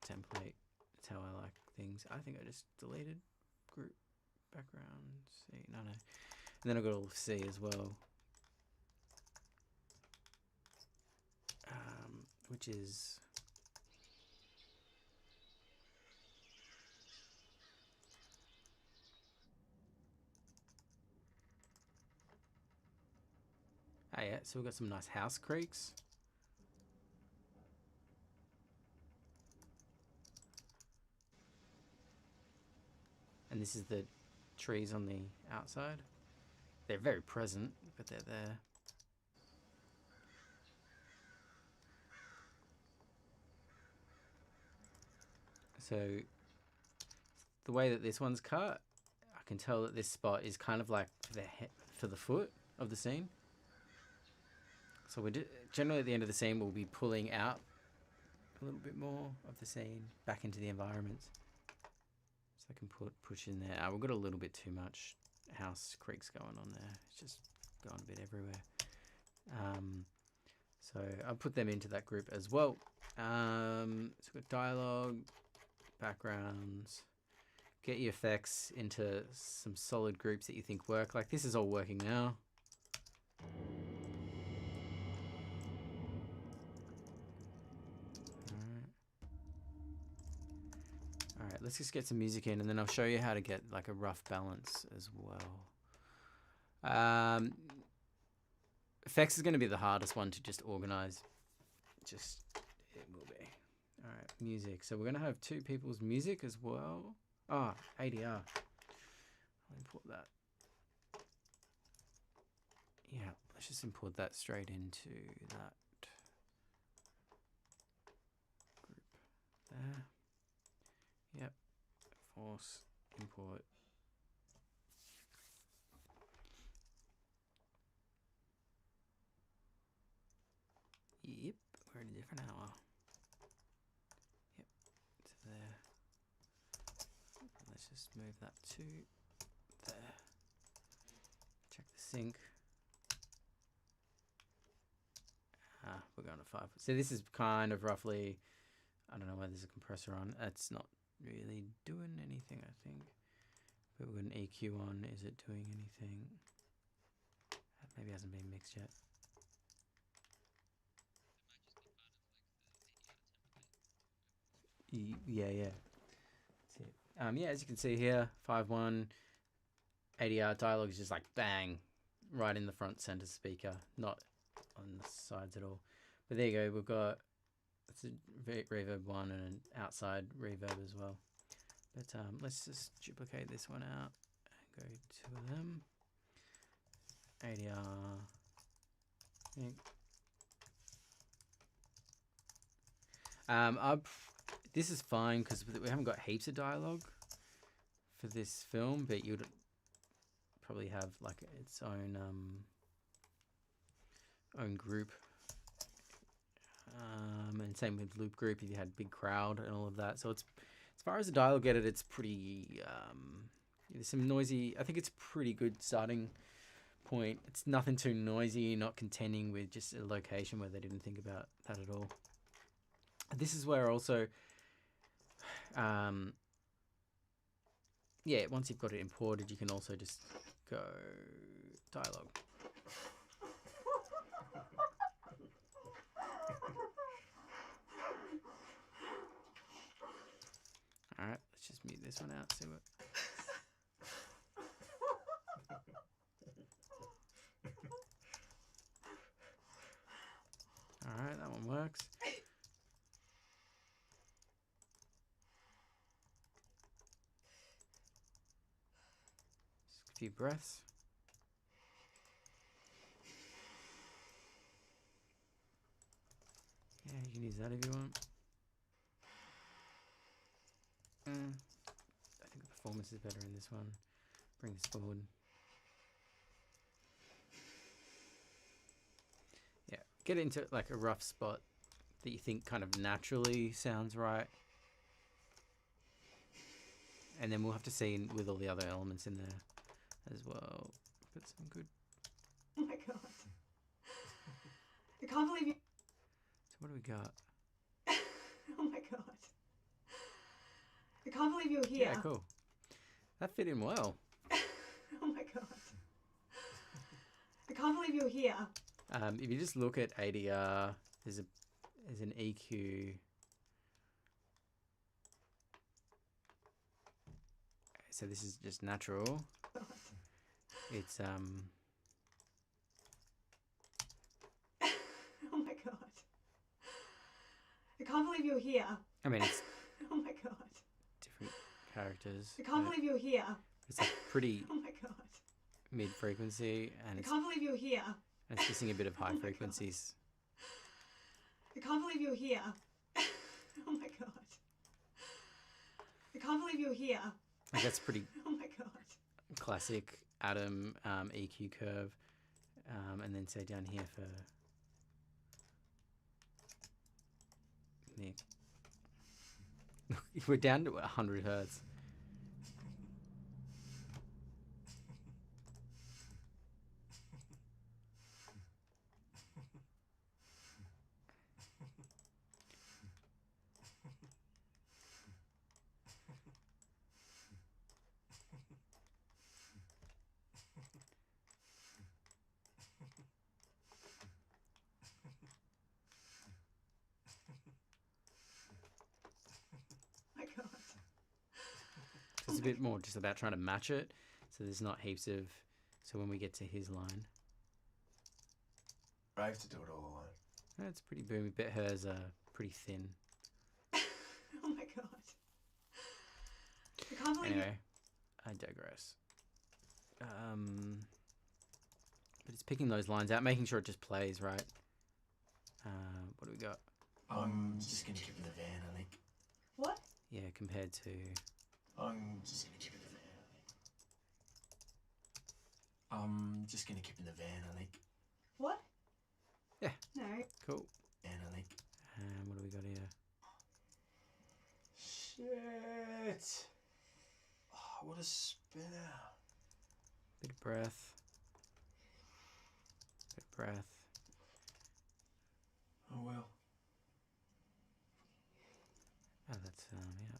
template. That's how I like things. I think I just deleted group background C. No. And then I got all of C as well. Which is yeah, so we've got some nice house creaks. And this is the trees on the outside. They're very present, but they're there. So the way that this one's cut, I can tell that this spot is kind of like for the foot of the scene. So we generally at the end of the scene we'll be pulling out a little bit more of the scene back into the environments. So I can push in there. We've got a little bit too much house creaks going on there. It's just going a bit everywhere. So I'll put them into that group as well. So we've got dialogue, backgrounds. Get your effects into some solid groups that you think work. Like this is all working now. Alright, let's just get some music in and then I'll show you how to get like a rough balance as well. Effects is going to be the hardest one to just organize. It will be. Alright, music. So we're going to have two people's music as well. ADR. I'll import that. Yeah, let's just import that straight into that group there. Yep, force, import. Yep, we're in a different hour. Yep, to there. Let's just move that to there. Check the sync. We're going to 5. So this is kind of roughly, I don't know why there's a compressor on. It's not really doing anything, I think. But we've got an EQ on. Is it doing anything? Maybe it hasn't been mixed yet. Yeah. That's it. Yeah, as you can see here, 5.1 ADR dialogue is just like bang, right in the front center speaker, not on the sides at all. But there you go, we've got it's a reverb one and an outside reverb as well. But let's just duplicate this one out and go to them. ADR. This is fine because we haven't got heaps of dialogue for this film, but you'd probably have like its own group. And same with loop group if you had big crowd and all of that. So it's as far as the dialogue edit, it's pretty there's some noisy. I think it's pretty good starting point. It's nothing too noisy, not contending with just a location where they didn't think about that at all. This is where also yeah, once you've got it imported, you can also just go dialogue. Alright, let's just mute this one out, see what. Alright, that one works. Just a few breaths. Yeah, you can use that if you want. I think the performance is better in this one. Bring this forward. Yeah, get into like a rough spot that you think kind of naturally sounds right. And then we'll have to see with all the other elements in there as well. Put some good. Oh my god. I can't believe you. So what do we got? Oh my god. I can't believe you're here. Yeah, cool. That fit in well. Oh my god. I can't believe you're here. If you just look at ADR, there's an EQ. So this is just natural. It's Oh my god. I can't believe you're here. I mean it's Oh my god. different characters. I can't but believe you're here. it's like pretty Oh my god. mid frequency and I it's can't believe you're here. missing a bit of Oh high my God. frequencies. I can't believe you're here. Oh my god. I can't believe you're here. Like that's pretty Oh my god. classic Atom EQ curve. And then say down here for Nick. We're down to 100 hertz. Oh my god. So it's a bit more just about trying to match it. So there's not heaps of. So when we get to his line, I have to do it all alone. that's pretty boomy. Bet hers are pretty thin. Oh my god. I can't believe Anyway, I digress. But it's picking those lines out, making sure it just plays right. What do we got? I'm just gonna keep in the van, I think. What? Yeah, compared to. I'm just gonna keep in the van, I think. I'm just gonna keep in the van, I think. What? Yeah. No. Cool. Van, I think. What do we got here? Shit. Oh, what a spinner. Bit of breath. Bit of breath. Oh well. Oh, that's yeah.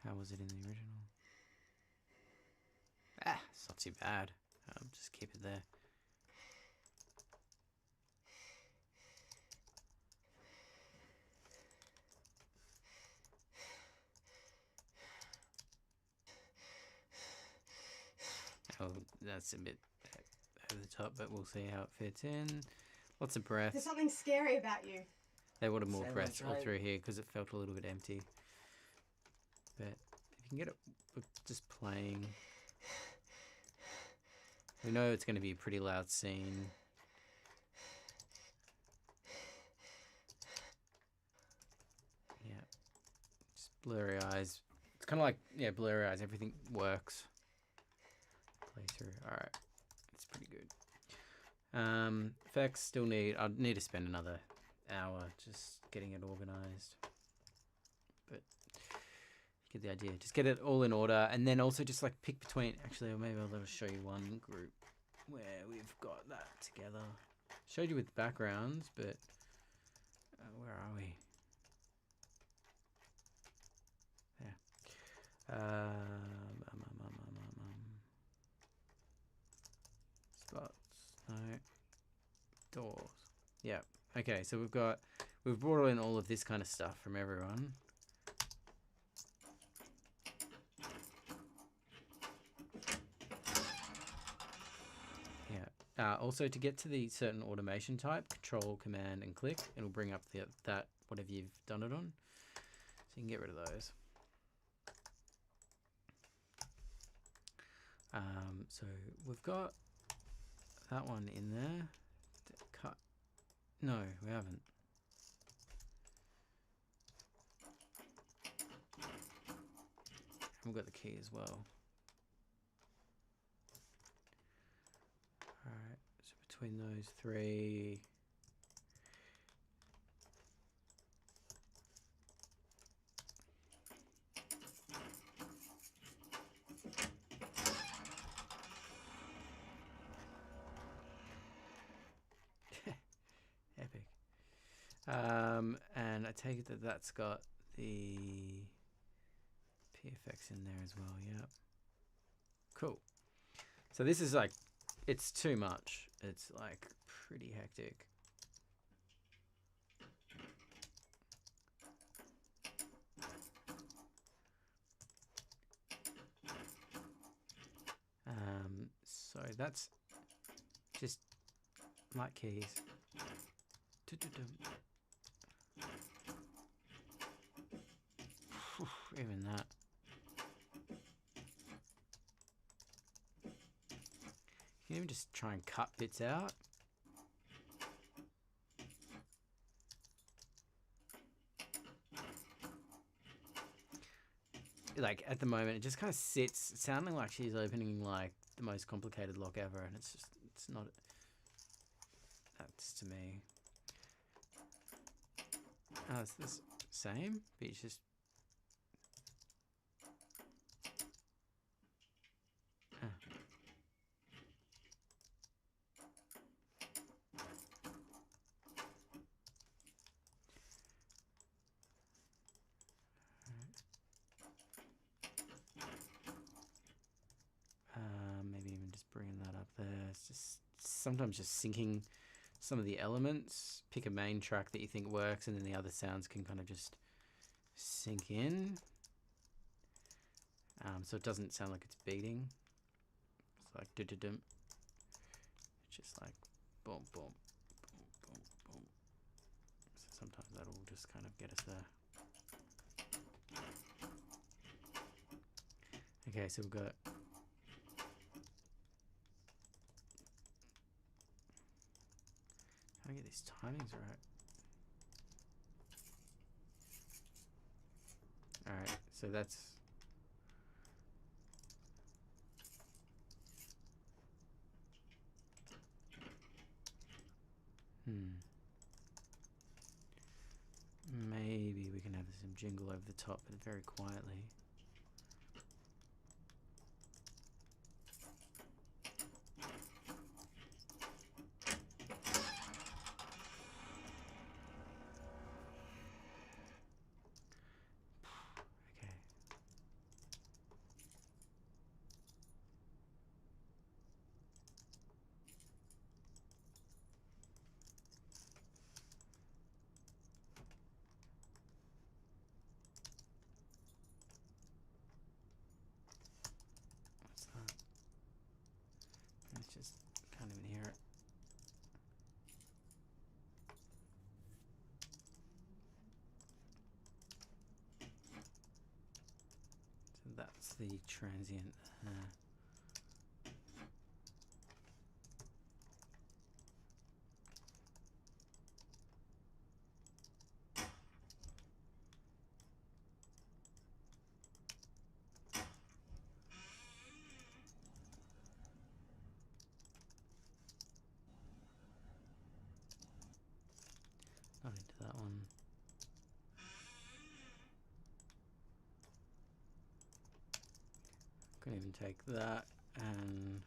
How was it in the original? It's not too bad. Just keep it there. Oh, that's a bit over the top, but we'll see how it fits in. Lots of breath. There's something scary about you. They wanted more Sounds breath all right. through here because it felt a little bit empty. But if you can get it just playing, we know it's going to be a pretty loud scene. Yeah, just blurry eyes. It's kind of like blurry eyes. Everything works. Play through. All right, it's pretty good. Effects still need. I'd need to spend another hour just getting it organized, but you get the idea. Just get it all in order, and then also just like pick between. Actually, or maybe I'll show you one group where we've got that together. Showed you with backgrounds, but where are we? Yeah. Spots. No. Doors. Yeah. Okay, so we've brought in all of this kind of stuff from everyone. Yeah. Also, to get to the certain automation type, Control, Command, and click, it'll bring up that whatever you've done it on. So you can get rid of those. So we've got that one in there. Cut. No, we haven't. We've got the key as well. Alright, so between those three. Epic. And I take it that that's got the PFX in there as well. Yep. Cool. So this is like, it's too much. It's like pretty hectic. So that's just light keys. Even that. You can even just try and cut bits out. Like at the moment, it just kind of sits, sounding like she's opening like the most complicated lock ever, and it's just, it's not. That's to me. Oh, it's the same, but it's just. Maybe even just bringing that up there. It's just sometimes just syncing some of the elements. Pick a main track that you think works, and then the other sounds can kind of just sink in. So it doesn't sound like it's beating. It's like do-do-dum. It's just like boom, boom, boom, boom, boom. So sometimes that'll just kind of get us there. Okay, so we've got. How do I get these timings right? Alright, so that's. Maybe we can have some jingle over the top, but very quietly. Okay. What's that? It's just can't even hear it. So that's the transient. Not into that one. Can even take that and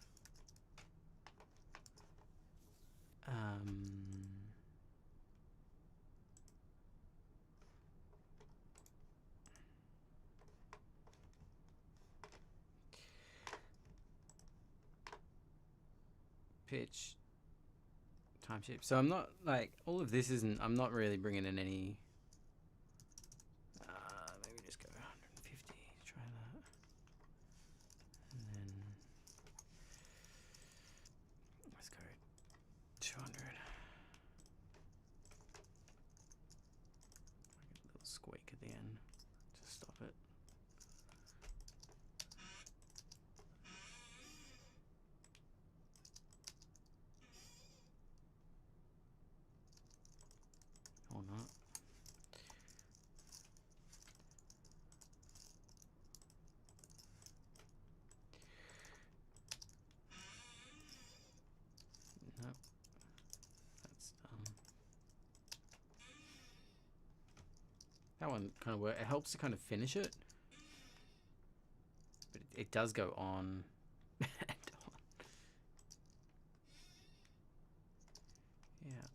pitch, time shift. So I'm not like all of this isn't. I'm not really bringing in any. Maybe just go 150. Try that, and then let's go 200. Make a little squeak at the end to stop it. Or not. Nope. That's that one kind of works. It helps to kind of finish it, but it does go on and on. Yeah.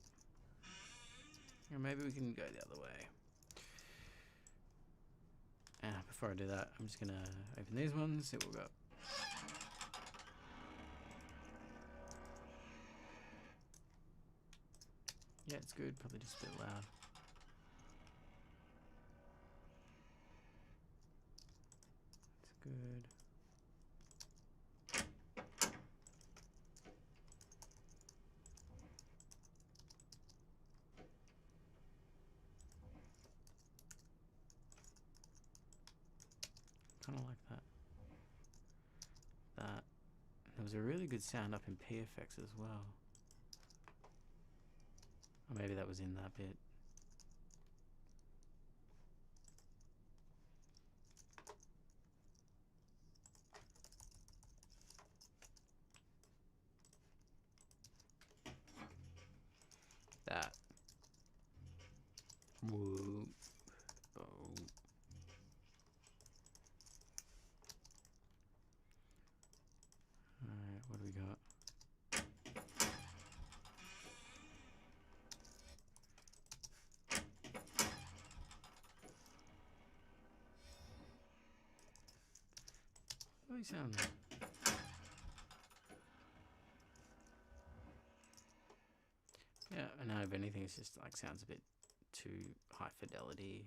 Or maybe we can go the other way. Before I do that, I'm just gonna open these ones, see what we got. Yeah, it's good, probably just a bit loud. It's good. Kind of like that. There was a really good sound up in PFX as well. Or maybe that was in that bit. That. Whoa. Oh. Alright, what do we got? What do you sound? Yeah, I know if anything, it's just like sounds a bit too high fidelity,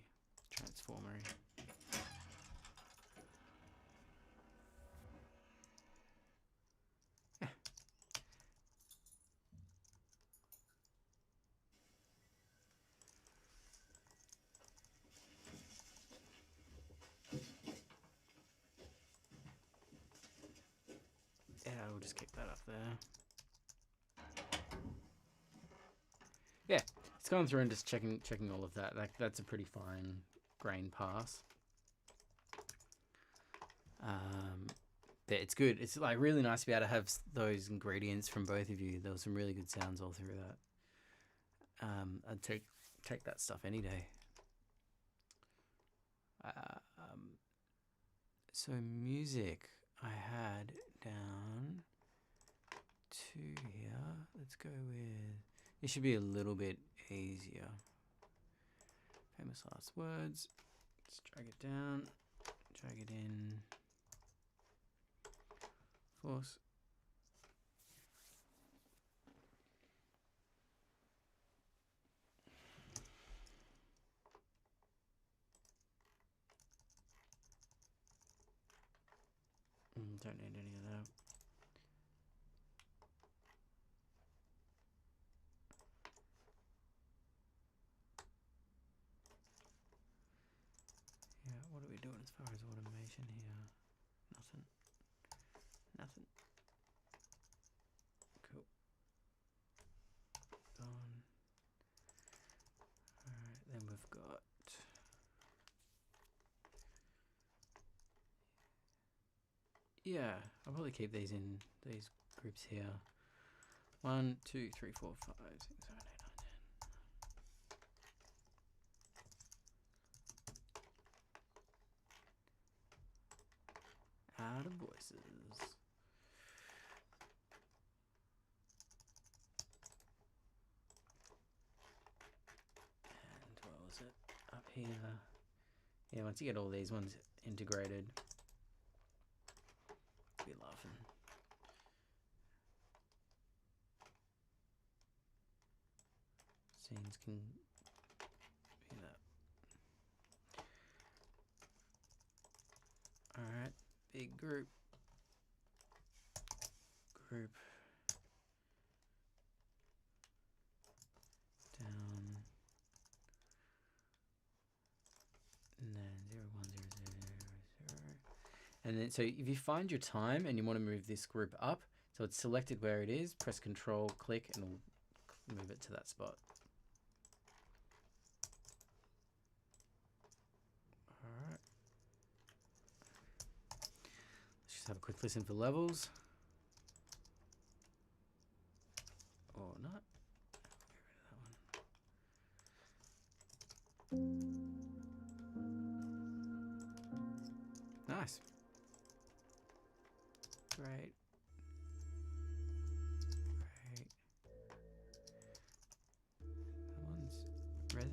transformery. Yeah, we'll just kick that up there. Yeah, it's going through and just checking all of that. Like that's a pretty fine grain pass. But it's good. It's like really nice to be able to have those ingredients from both of you. There was some really good sounds all through that. I'd take that stuff any day. So music I had down to here. Let's go with, it should be a little bit easier. Famous last words. Let's drag it down, drag it in. Force. Don't need any of that. Yeah, what are we doing as far as automation here? Nothing. Nothing. Cool. Gone. Alright, then we've got yeah, I'll probably keep these in these groups here. 1, 2, 3, 4, 5, 6, 7, 8, 9, 10. Out of voices. And what was it? Up here. Yeah, once you get all these ones integrated, be laughing. Scenes can be that. Alright, big group. Down. And then 0, 1, 0, 0, 0, 0. And then, so if you find your time and you want to move this group up, so it's selected where it is, press Control, click, and it'll move it to that spot. Alright. Let's just have a quick listen for levels. Or not. Get rid of that one. Nice. Great. Great. That one's res.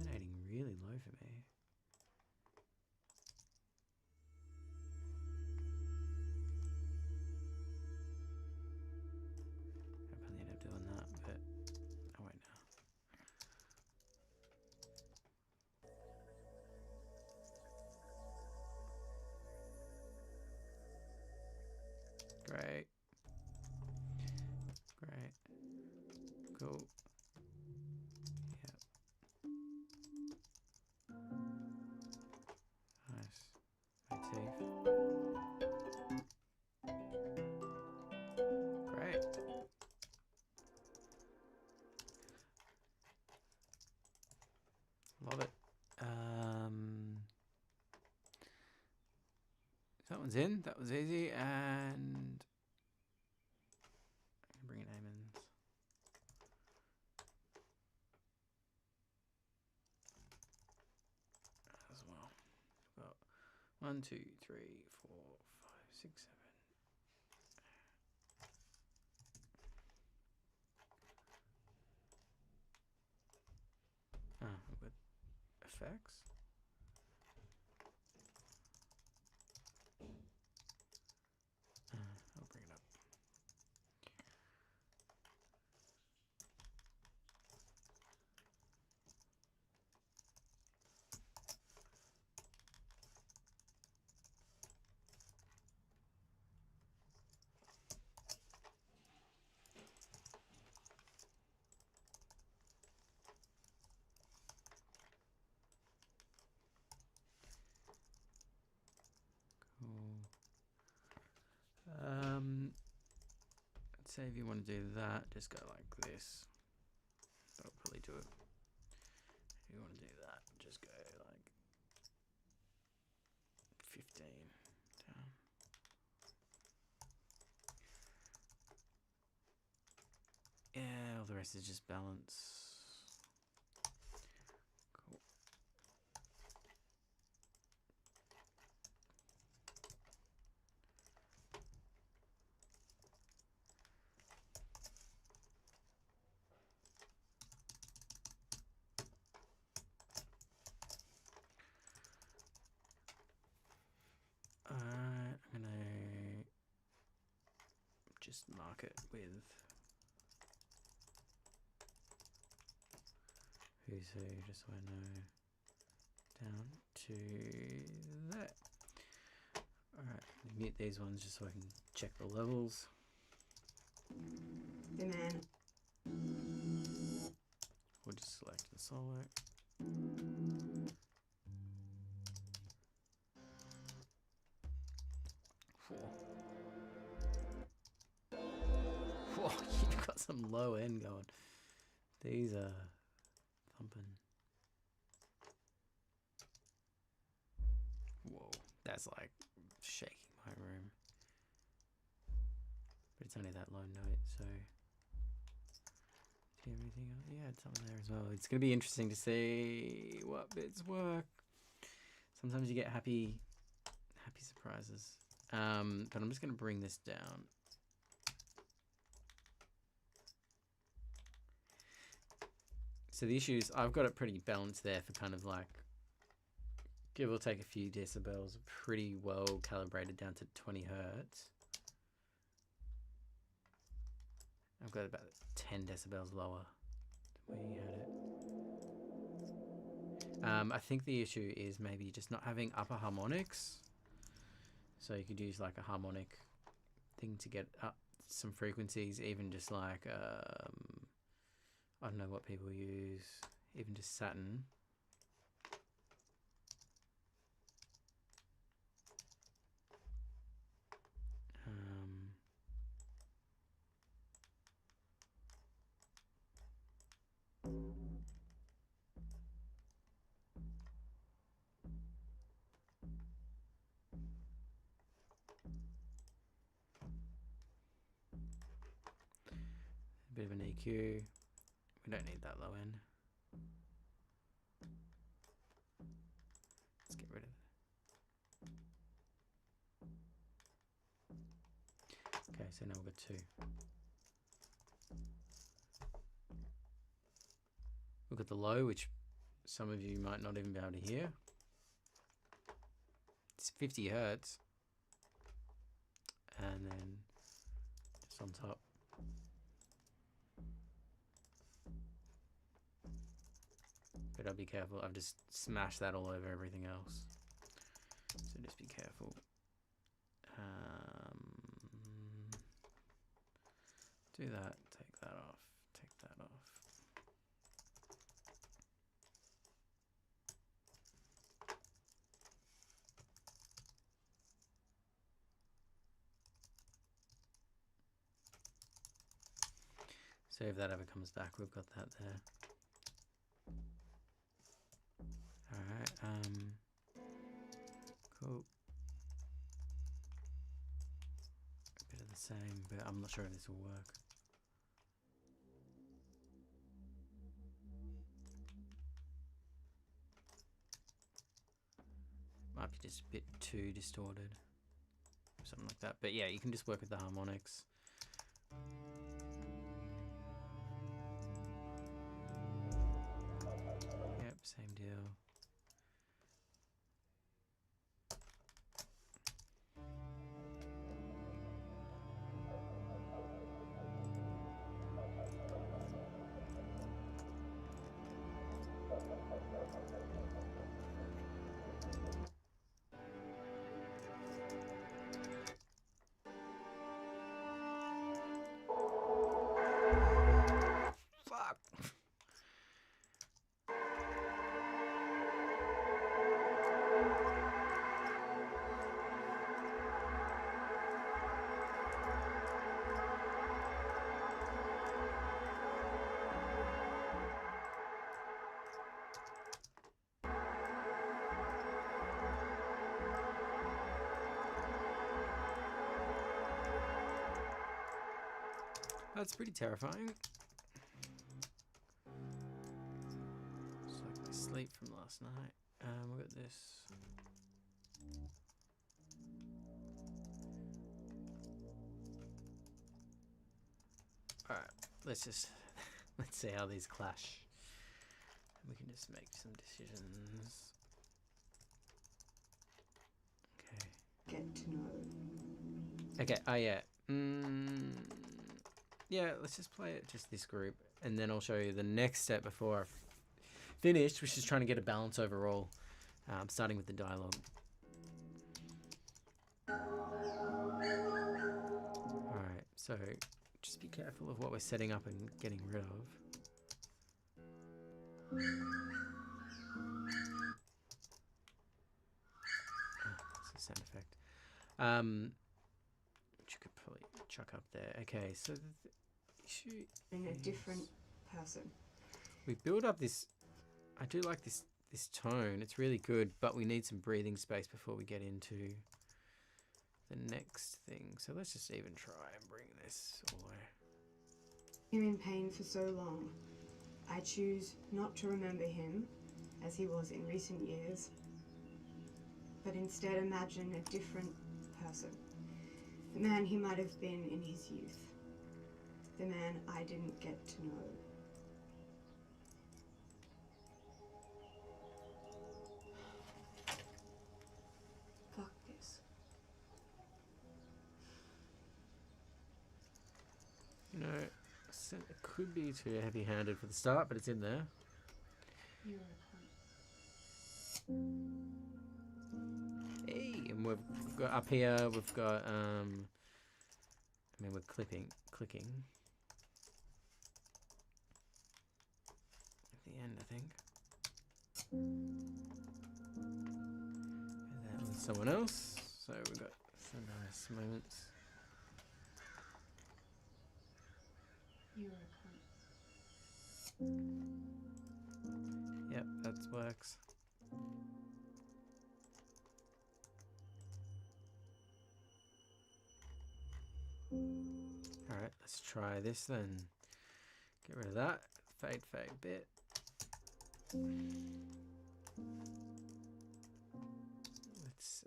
That one's in. That was easy. And I can bring in Amon's. As well. Got 1, 2, 3, 4, 5, 6, 7. I've got effects. I'll bring it up. Let's say if you want to do that, just go like this. That'll probably do it. If you want to do that, just go like 15 down. Yeah, all the rest is just balance. Cool. I'm gonna just mark it with who's who, just so I know. Down to that. Alright, mute these ones just so I can check the levels. The man. We'll just select the solo. Whoa, you've got some low end going. These are thumping. Whoa, that's like shaking my room. But it's only that low note, so. Do you have anything else? Yeah, it's something there as well. It's going to be interesting to see what bits work. Sometimes you get happy surprises. But I'm just going to bring this down. So the issue is I've got it pretty balanced there for kind of like, give or take a few decibels, pretty well calibrated down to 20 hertz. I've got about 10 decibels lower than where you had it. I think the issue is maybe just not having upper harmonics. So you could use like a harmonic thing to get up some frequencies, even just like, I don't know what people use, even just Saturn. A bit of an EQ. We don't need that low end. Let's get rid of it. Okay, so now we've got 2. Look at the low, which some of you might not even be able to hear. It's 50 hertz. And then just on top. But I'll be careful. I've just smashed that all over everything else. So just be careful. Do that. Take that off. Take that off. So if that ever comes back, we've got that there. Alright, cool. same, but I'm not sure if this will work. Might be just a bit too distorted. Something like that. But yeah, you can just work with the harmonics. Yep, same deal. Fuck. That's pretty terrifying. It's like my sleep from last night. We got this. Alright, let's see how these clash. We can just make some decisions. Okay. Get to know. Okay, oh yeah. Yeah, let's just play it just this group, and then I'll show you the next step before I've finished, which is trying to get a balance overall, starting with the dialogue. Alright, so just be careful of what we're setting up and getting rid of. Oh, that's a sound effect. Which you could probably chuck up there. Okay, so the issue In a is different person. we build up this. I do like this tone. It's really good, but we need some breathing space before we get into the next thing. So let's just even try and bring this all the way. Him in pain for so long. I choose not to remember him as he was in recent years, but instead imagine a different person. The man he might have been in his youth. The man I didn't get to know. Fuck this. You know, it could be too heavy-handed for the start, but it's in there. You're a cunt. Hey, and we've got up here. We've got I mean, we're clicking. At the end, I think. And that was someone else. So we've got some nice moments. You're a cunt. Yep, that works. Alright, let's try this then. Get rid of that. Fade bit. Let's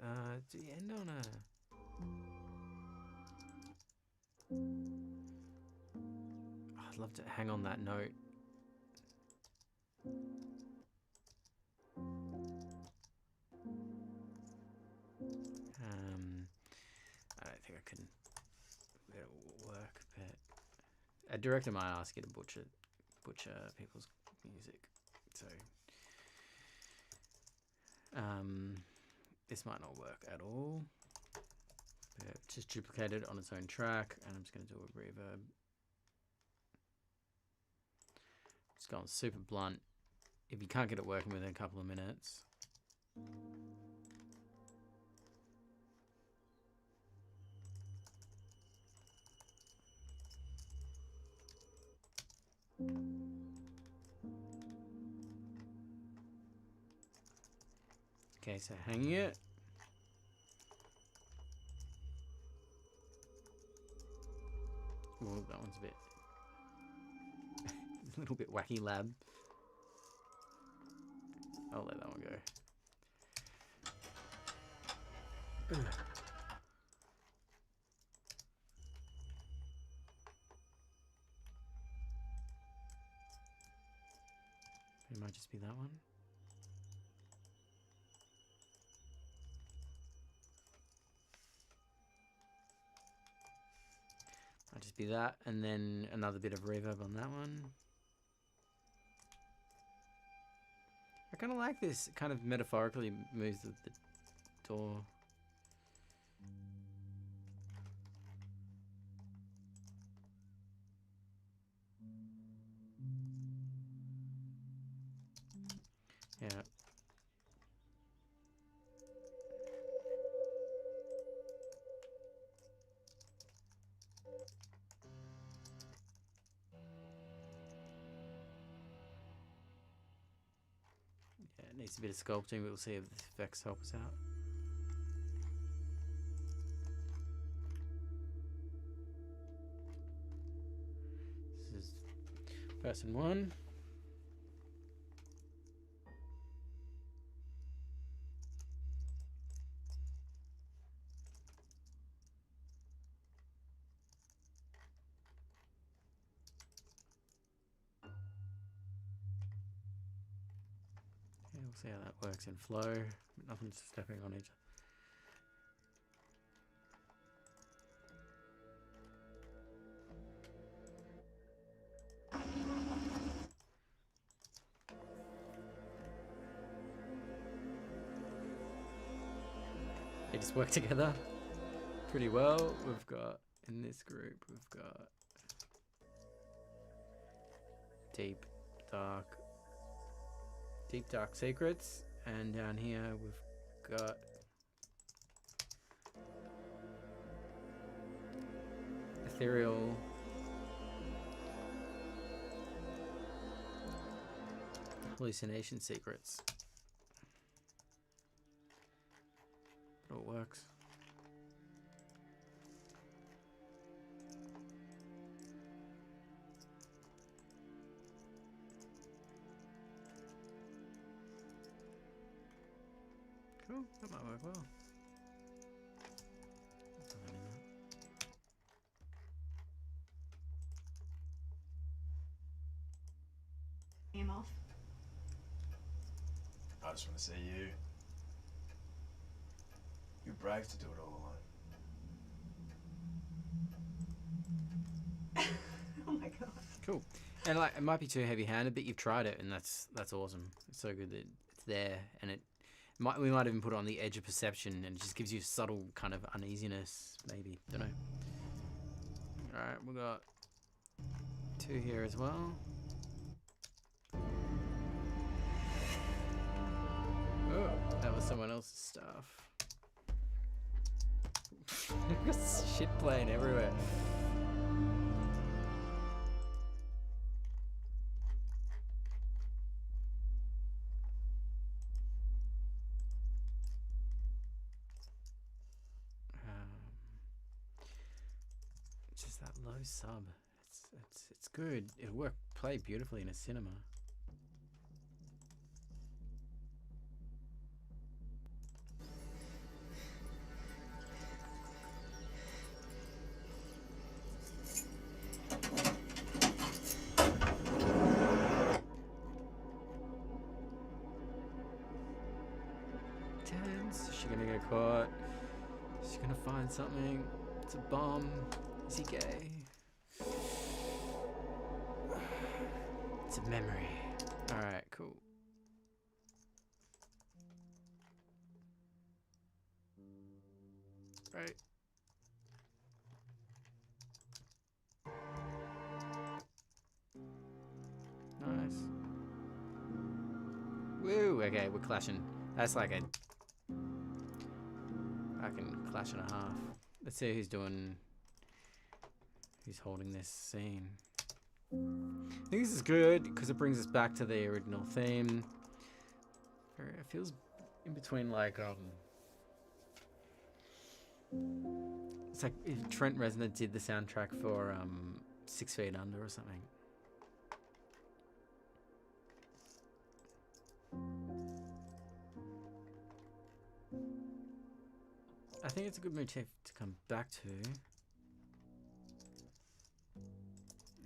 do the end on a... Oh, I'd love to hang on that note. I don't think I can... It'll work, but a director might ask you to butcher people's music, so this might not work at all. But just duplicate it on its own track, and I'm just going to do a reverb. It's going super blunt. If you can't get it working within a couple of minutes, okay, so hanging it. Ooh, that one's a bit... a little bit wacky lab. I'll let that one go. Ugh. It might just be that one. Might just be that, and then another bit of reverb on that one. I kind of like this. It kind of metaphorically moves the door. Yeah. Yeah, it needs a bit of sculpting, but we'll see if the effects help us out. This is person one. We'll see how that works in flow. But nothing's stepping on each. They just work together pretty well. We've got, in this group, we've got deep, dark secrets, and down here we've got ethereal, hallucination secrets. But it works. Cool, that might work well. Him off. I just want to see you. You're brave to do it all alone. Oh my god. Cool. And like, it might be too heavy-handed, but you've tried it, and that's awesome. It's so good that it's there, and we might even put it on the edge of perception, and it just gives you a subtle kind of uneasiness, maybe. Don't know. All right, we got 2 here as well. Oh, that was someone else's stuff. There's shit playing everywhere. Just that low sub. It's good. It'll play beautifully in a cinema. Is she gonna get caught? Is she gonna find something? It's a bomb. Is he gay? It's a memory. Alright, cool. Right. Nice. Woo! Okay, we're clashing. That's like a... I can clash and a half. Let's see who's holding this scene. I think this is good because it brings us back to the original theme. It feels in between like It's like if Trent Reznor did the soundtrack for 6 Feet Under or something. I think it's a good motif to come back to.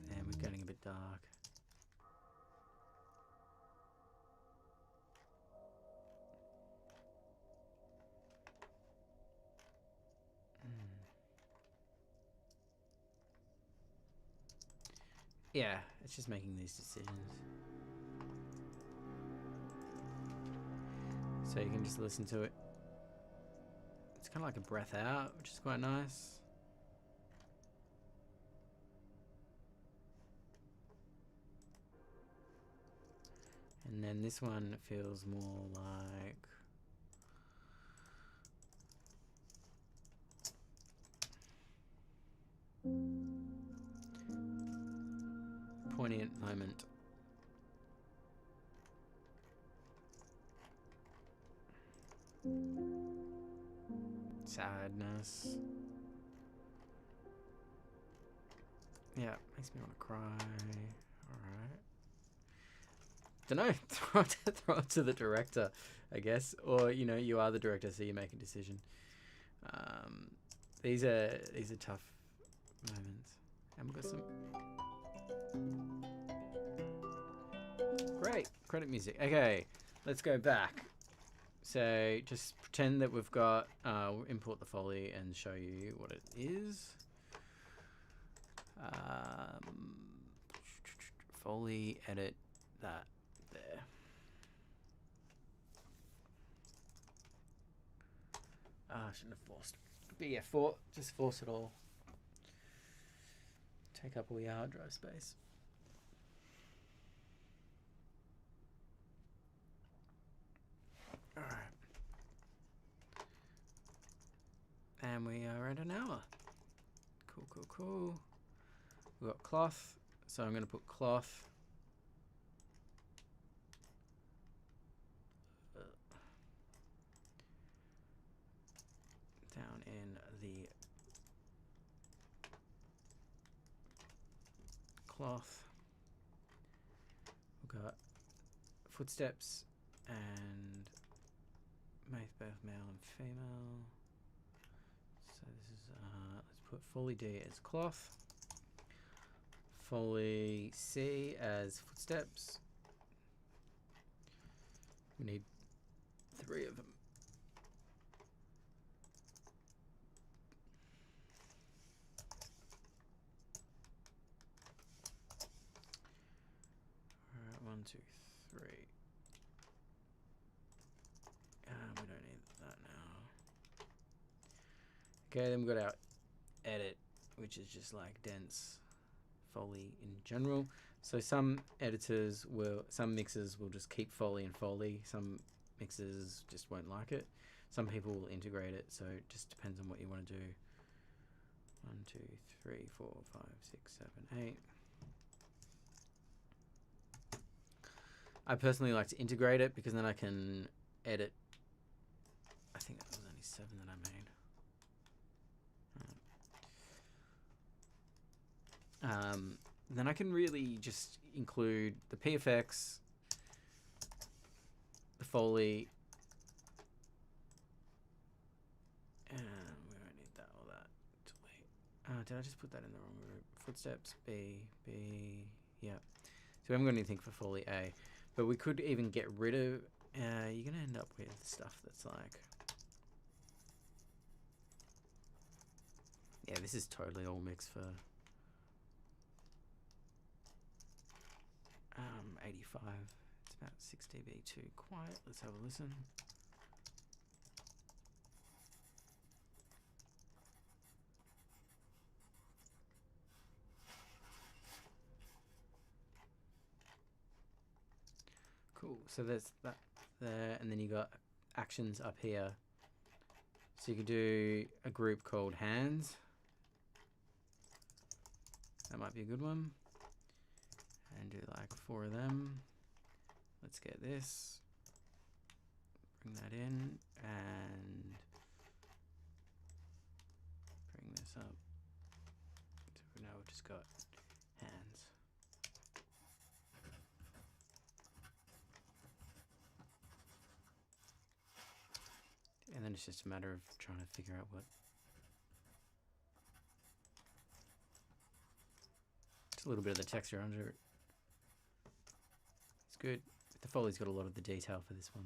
And we're getting a bit dark. Yeah, it's just making these decisions. So you can just listen to it. It's kind of like a breath out, which is quite nice. And then this one feels more like... poignant moment. Sadness. Yeah, makes me want to cry. Alright. Dunno, throw it to the director, I guess. Or, you know, you are the director, so you make a decision. These are tough moments. And we've got some... Great, credit music. Okay, let's go back. So just pretend that we've got, import the Foley and show you what it is. Foley, edit that there. I shouldn't have forced. But yeah, just force it all. Take up all your hard drive space. Alright. And we are at an hour. Cool. We've got cloth. So I'm going to put cloth. Down in the cloth. We've got footsteps and both male and female. So this is let's put Foley D as cloth, Foley C as footsteps. We need 3 of them. Alright, 1, 2, 3. We don't need that now. Okay, then we've got our edit, which is just like dense Foley in general. So some mixers will just keep Foley and Foley. Some mixers just won't like it. Some people will integrate it. So it just depends on what you want to do. 1, 2, 3, 4, 5, 6, 7, 8. I personally like to integrate it because then I can edit. I think that was only 7 that I made. Then I can really just include the PFX, the Foley, and we don't need that or that. Delete. Did I just put that in the wrong group? Footsteps, B, yeah. So we haven't got anything for Foley A, but we could even get rid of, you're going to end up with stuff that's like, yeah, this is totally all mixed for 85. It's about 6 dB too quiet. Let's have a listen. Cool. So there's that there, and then you got actions up here. So you could do a group called hands. That might be a good one. And do like 4 of them. Let's get this. Bring that in and bring this this up. So now we've just got hands. And then it's just a matter of trying to figure out what. Just a little bit of the texture under it. It's good. The Foley's got a lot of the detail for this one.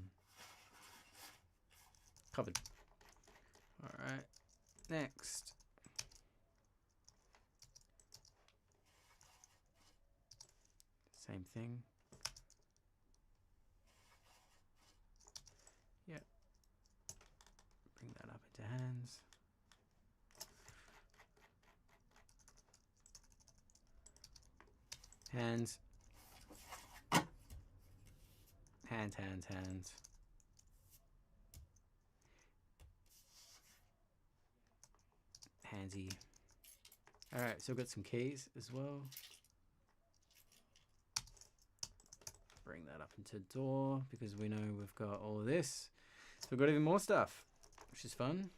Covered. Alright. Next. Same thing. Yep. Bring that up into hands. Hands. Hands, hands, hands. Handsy. Alright, so we've got some keys as well. Bring that up into door because we know we've got all of this. So we've got even more stuff, which is fun.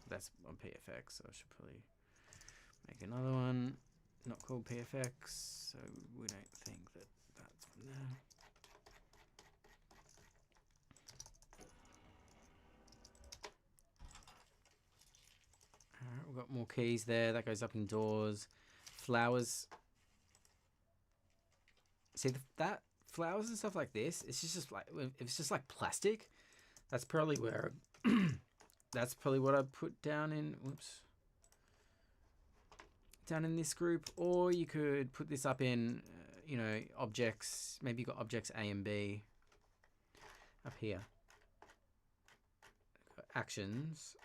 That's on PFX, so I should probably make another one. Not called PFX, so we don't think that that's from there. Alright, we've got more keys there. That goes up indoors. Flowers. See, that flowers and stuff like this, it's just like, if it's just like plastic, that's probably where, that's probably what I put down in, whoops. Down in this group. Or you could put this up in, you know, objects. Maybe you've got objects A and B up here. Got actions.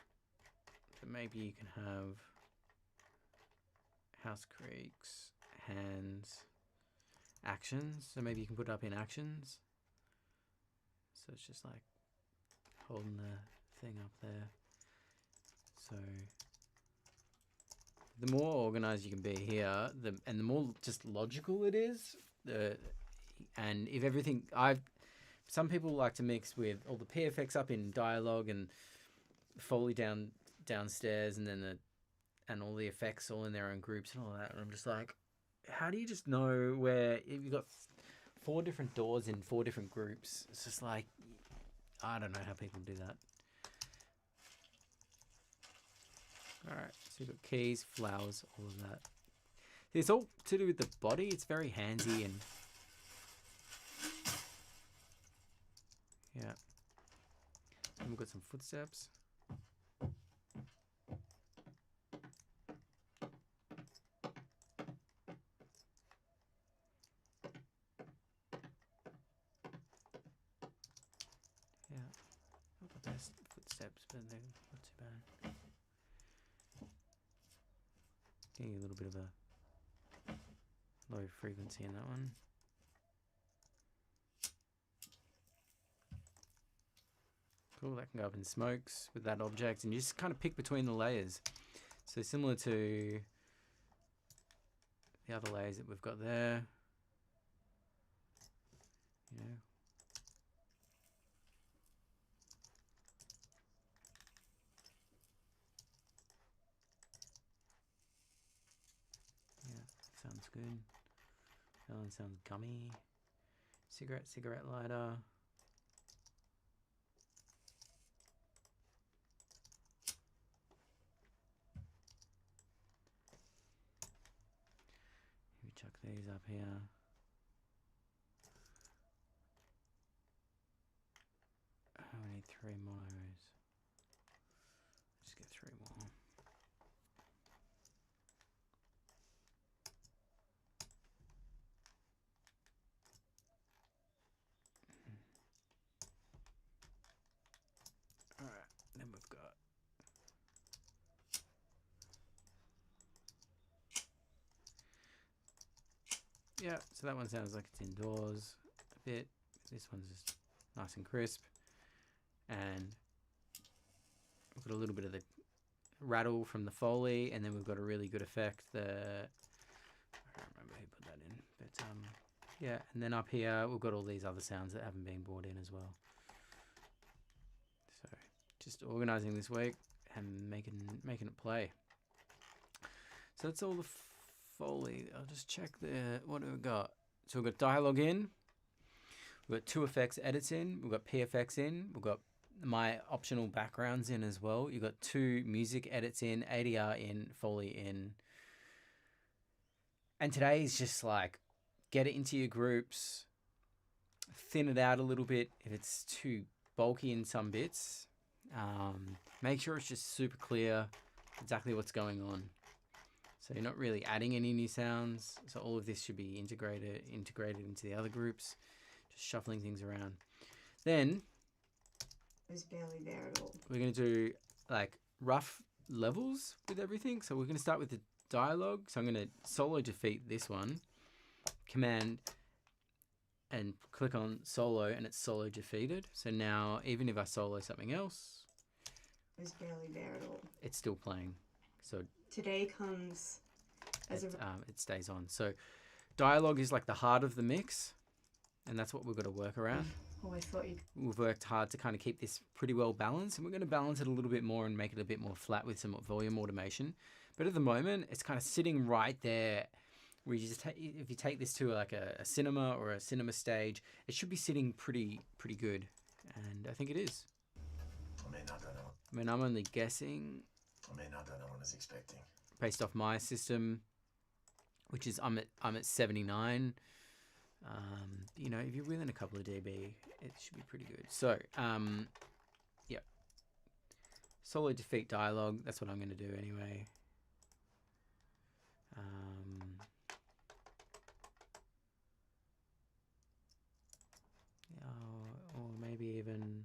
So maybe you can have house creaks, hands, actions. So maybe you can put it up in actions. So it's just like holding the thing up there. So the more organized you can be here, the more just logical it is. And if everything, some people like to mix with all the PFX up in dialogue and Foley downstairs, and then and all the effects all in their own groups and all that. And I'm just like, how do you just know where, if you've got 4 different doors in 4 different groups? It's just like, I don't know how people do that. Alright, so you've got keys, flowers, all of that. It's all to do with the body. It's very handsy and yeah. And we've got some footsteps. Yeah, not the best footsteps, but they're not too bad. Getting a little bit of a low frequency in that one. Cool, that can go up in smokes with that object, and you just kind of pick between the layers. So similar to the other layers that we've got there. You know. Yeah, sounds good. That one sounds gummy. Cigarette lighter. Chuck these up here. Oh, we need 3 monos. Just get 3 more. Alright, then we've got yeah, so that one sounds like it's indoors a bit. This one's just nice and crisp. And we've got a little bit of the rattle from the Foley, and then we've got a really good effect. I don't remember who put that in, but Yeah, and then up here we've got all these other sounds that haven't been brought in as well. So just organizing this week and making it play. So that's all the Foley. I'll just check the what do we got? So we've got dialogue in. We've got 2FX edits in. We've got PFX in. We've got my optional backgrounds in as well. You've got 2 music edits in, ADR in, Foley in. And today is just like, get it into your groups, thin it out a little bit if it's too bulky in some bits. Make sure it's just super clear exactly what's going on. So you're not really adding any new sounds. So all of this should be integrated into the other groups. Just shuffling things around. Then It was barely there at all. we're going to do like rough levels with everything. So we're going to start with the dialogue. So I'm going to solo defeat this one. Command and click on solo and it's solo defeated. So now even if I solo something else, It was barely there at all. it's still playing. So Today comes as a it stays on. So dialogue is like the heart of the mix. And that's what we've got to work around. I thought you We've worked hard to kind of keep this pretty well balanced, and we're going to balance it a little bit more and make it a bit more flat with some volume automation. But at the moment, it's kind of sitting right there. Where you just if you take this to like a cinema or a cinema stage, it should be sitting pretty good, and I think it is. I mean, I don't know. I mean, I'm only guessing I mean, I don't know what I was expecting. based off my system, which is I'm at 79. You know, if you're within a couple of dB, it should be pretty good. So, yeah. Solo defeat dialogue. That's what I'm going to do anyway. Or maybe even.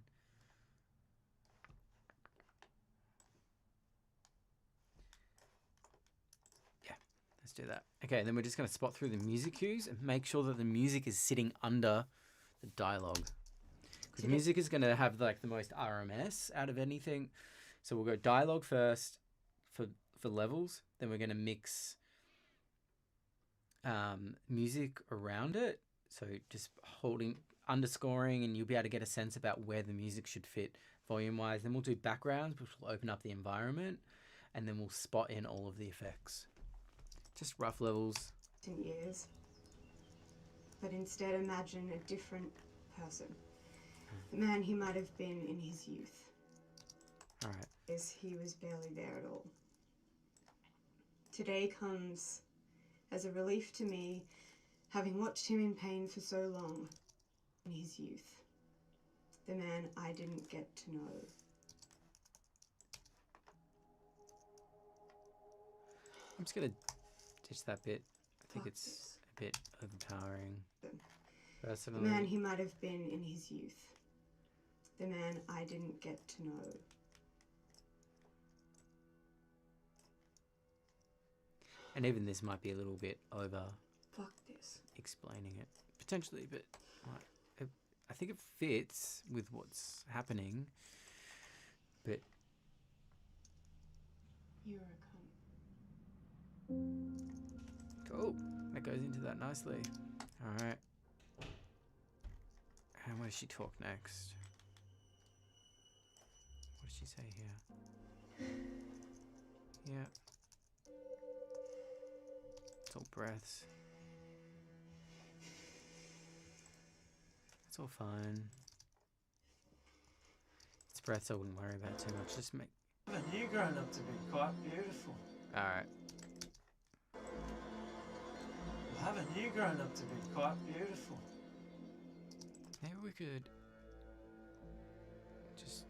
Let's do that. Okay, then we're just going to spot through the music cues and make sure that the music is sitting under the dialogue. Because music is going to have like the most RMS out of anything. So we'll go dialogue first for levels. Then we're going to mix music around it. So just underscoring, and you'll be able to get a sense about where the music should fit volume-wise. Then we'll do backgrounds, which will open up the environment. And then we'll spot in all of the effects. Just rough levels. in years, but instead imagine a different person. The man he might have been in his youth. All right. As he was barely there at all. Today comes as a relief to me, having watched him in pain for so long in his youth. The man I didn't get to know. I'm just going to ditch that bit. I think Fuck it's this. a bit overpowering. The Personally. man he might have been in his youth. The man I didn't get to know. And even this might be a little bit over Fuck this. explaining it. Potentially, but I think it fits with what's happening. But You're a cunt. cool. That goes into that nicely. All right. And where does she talk next? What does she say here? Yeah. It's all breaths. It's all fine. It's breaths I wouldn't worry about too much. Just make. Haven't you grown up to be quite beautiful? Alright. Well, haven't you grown up to be quite beautiful? Maybe we could just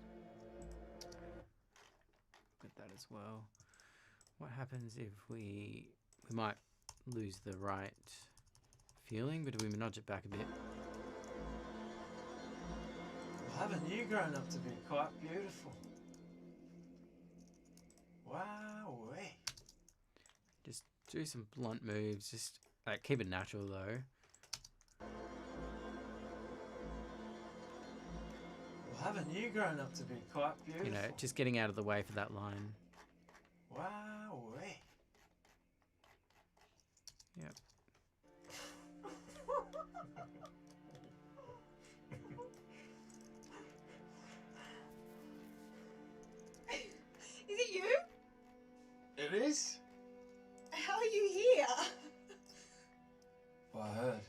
put that as well. What happens if we might lose the right feeling, but do we nudge it back a bit? Well, haven't you grown up to be quite beautiful? Wow-wee. Just do some blunt moves, just like keep it natural though. Well, haven't you grown up to be quite beautiful? You know, just getting out of the way for that line. Wow-wee. Yep. at this? How are you here? Well, I heard.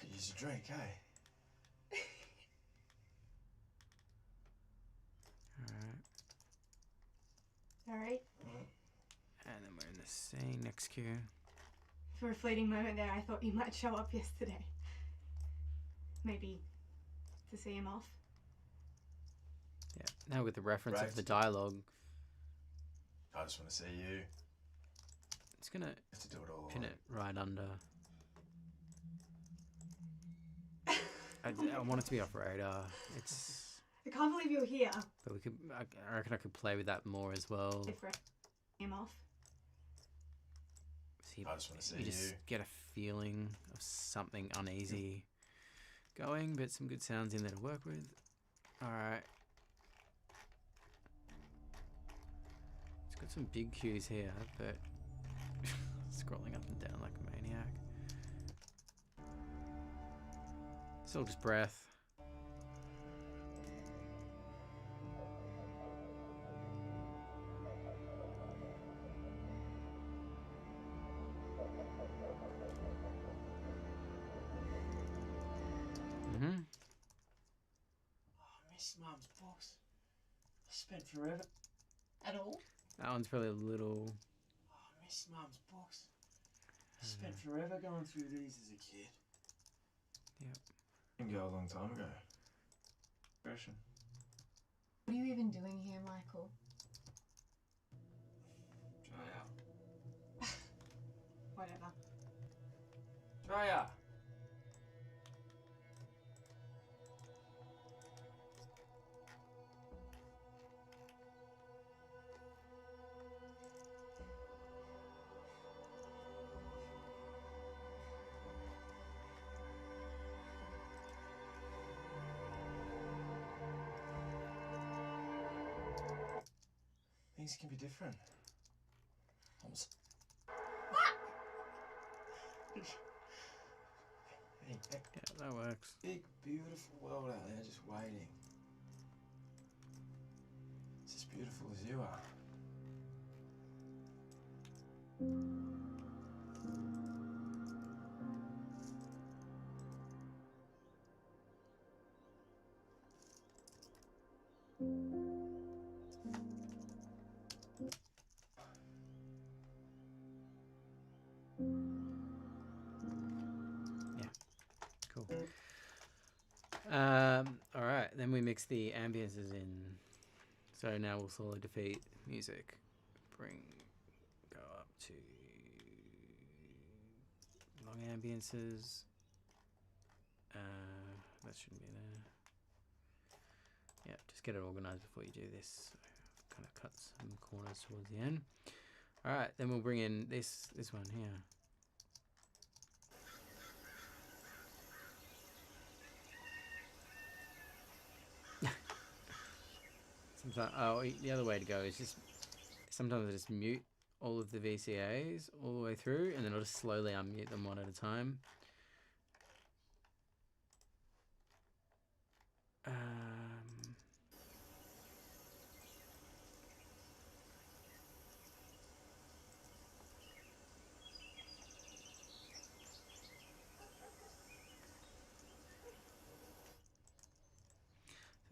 Could use a drink, eh? Alright. Sorry. And then we're in the scene next queue. For a fleeting moment there, I thought you might show up yesterday. Maybe to see him off. Yeah. Now with the reference Right. of the dialogue, I just want to see you. it's gonna You have to do it all. pin it right under. I want it to be off radar. It's, I can't believe you're here. but we could. I reckon I could play with that more as well. If we're him off. See, I just want to see you just get a feeling of something uneasy going, but some good sounds in there to work with. Alright. It's got some big cues here, but scrolling up and down like a maniac. It's all just breath. I miss Mum's books. I spent forever. At all? That one's probably a little. I miss Mum's books. I spent forever going through these as a kid. Yep. Can go a long time ago. Impression. What are you even doing here, Michael? Dry out. Whatever. Dry out. Things can be different. Hey, Yeah, that works. big, beautiful world out there just waiting. It's as beautiful as you are. Cool. All right, then we mix the ambiences in. So now we'll slowly defeat music. Go up to long ambiences. That shouldn't be there. Yeah, just get it organized before you do this. So kind of cut some corners towards the end. All right, then we'll bring in this one here. Sometimes, the other way to go is just sometimes I just mute all of the VCAs all the way through, and then I'll just slowly unmute them one at a time.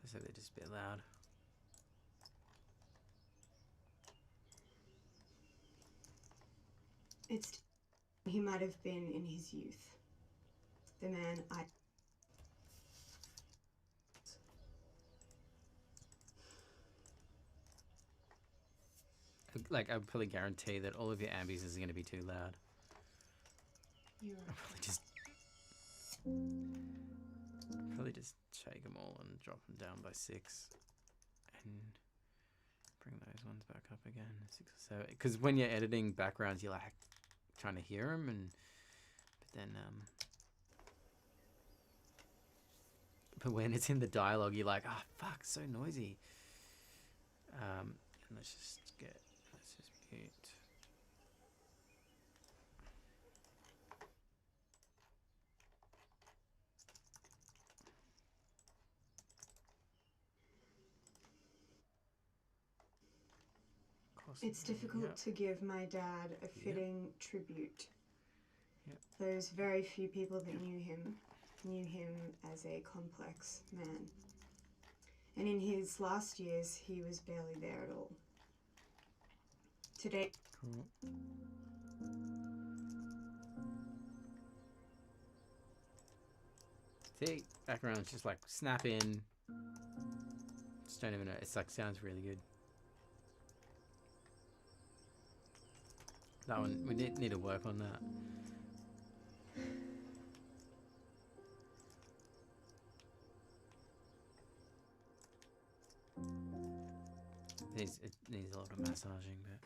So they're just a bit loud. It's he might have been in his youth. The man I Like, I probably guarantee that all of your ambies is going to be too loud. you're I'll probably just shake them all and drop them down by 6, and bring those ones back up again, 6 or 7. Because when you're editing backgrounds, you're like trying to hear them, but when it's in the dialogue, you're like, oh fuck, it's so noisy. And let's just mute. It's difficult Yep. to give my dad a fitting tribute. Yep. Those very few people that knew him as a complex man. And in his last years, he was barely there at all. Today, Cool. See, background's just like snap in. Just don't even know. It's like sounds really good. That one we need to work on that. It needs a lot of massaging, but.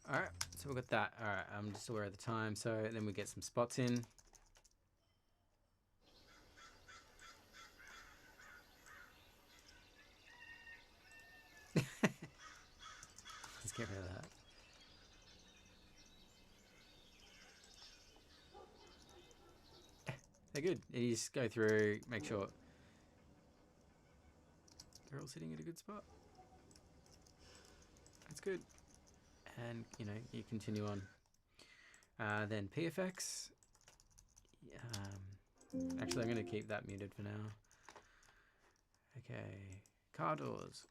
Alright, so we've got that. Alright, I'm just aware of the time, so then we get some spots in. Let's get rid of that. They're good. You just go through, make sure they're all sitting at a good spot. That's good. And, you know, you continue on. Then PFX. Actually, I'm going to keep that muted for now. Okay. Car doors.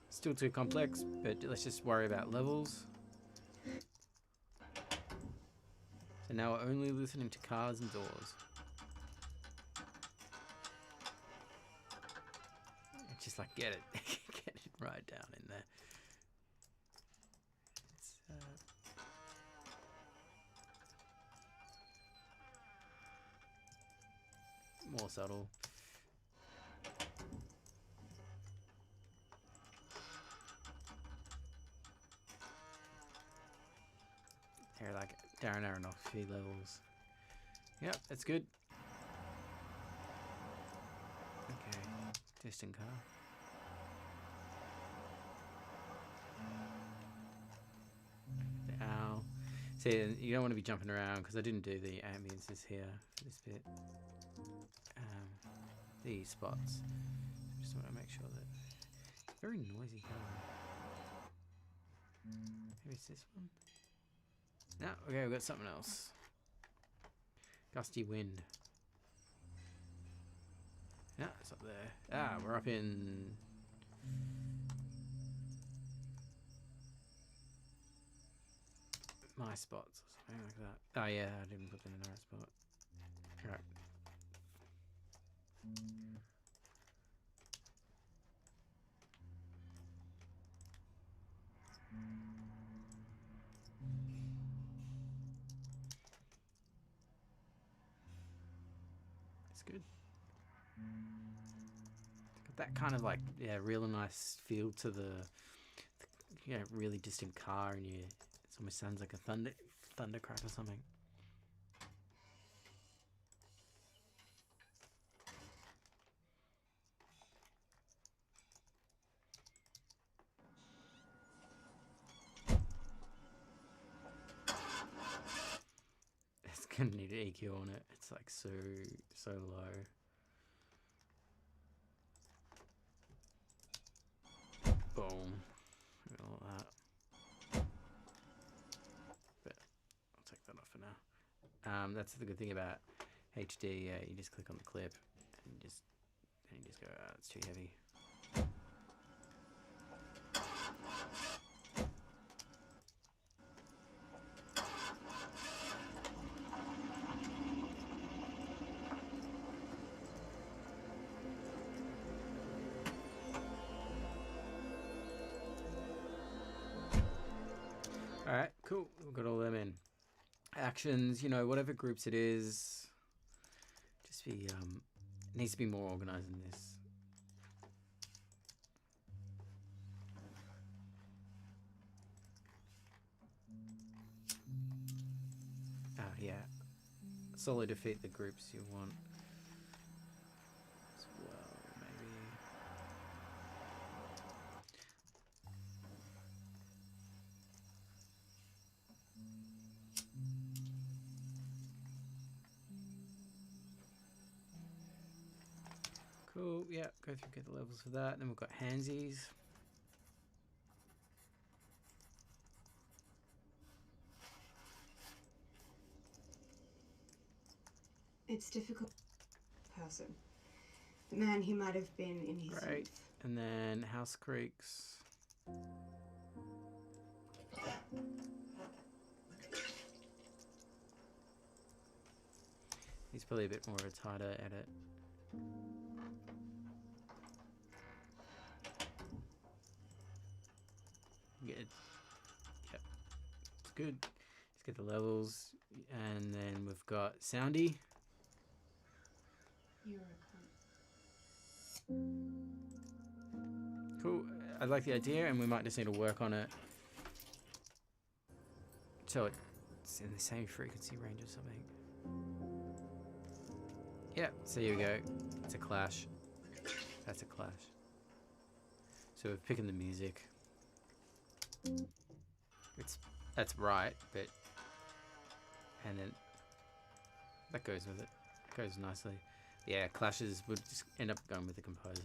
Still too complex, but let's just worry about levels. So now we're only listening to cars and doors. It's just like, get it. Get it right down in there. It's, more subtle. Here, like Darren Aronofsky levels. Yep, that's good. Okay, distant car. The owl. See, you don't want to be jumping around because I didn't do the ambiences here for this bit. These spots. Just want to make sure that it's very noisy car. Maybe it's this one. No, okay, we've got something else. Gusty wind. Yeah, it's up there. Ah, we're up in... my spots or something like that. Oh yeah, I didn't put them in the right spot. Alright. It's good. Got that kind of like, yeah, really nice feel to the really distant car, and it almost sounds like a thunder crack or something. It's gonna need an EQ on it. It's like so low. Boom. All that. But I'll take that off for now. That's the good thing about HD. You just click on the clip and you just go, it's too heavy. Alright, cool. We've got all them in. Actions, you know, whatever groups it is, just be, needs to be more organized than this. yeah, solo defeat the groups you want as well, maybe. Cool, yeah, go through, get the levels for that. Then we've got handsies. It's difficult. Person. The man he might have been in his Great. youth. And then House Creeks. He's probably a bit more of a tighter edit. Get it. Yep. It's good. Let's get the levels. And then we've got Soundy. You're a cunt. Cool. I like the idea, and we might just need to work on it so it's in the same frequency range or something. Yeah, so here we go. It's a clash. That's a clash. So we're picking the music. That's right, but and then that goes with it. Goes nicely. Yeah, clashes would just end up going with the composer.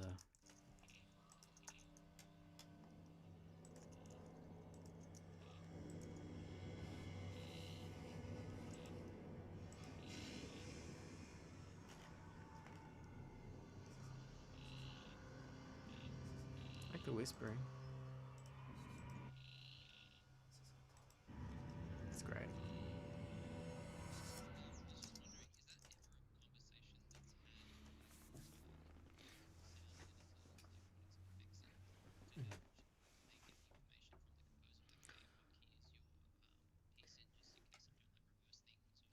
Like the whispering. That's great.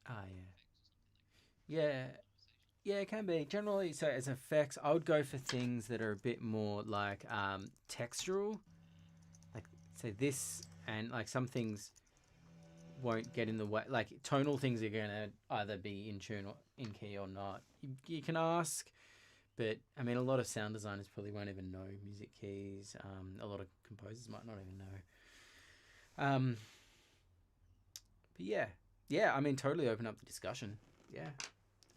Ah, yeah. Yeah. Yeah, it can be. Generally, so as effects, I would go for things that are a bit more like textural. Like, say this, and like some things won't get in the way. Like, tonal things are going to either be in tune or in key or not. You can ask, but I mean, a lot of sound designers probably won't even know music keys. A lot of composers might not even know. But yeah, I mean, totally open up the discussion. Yeah.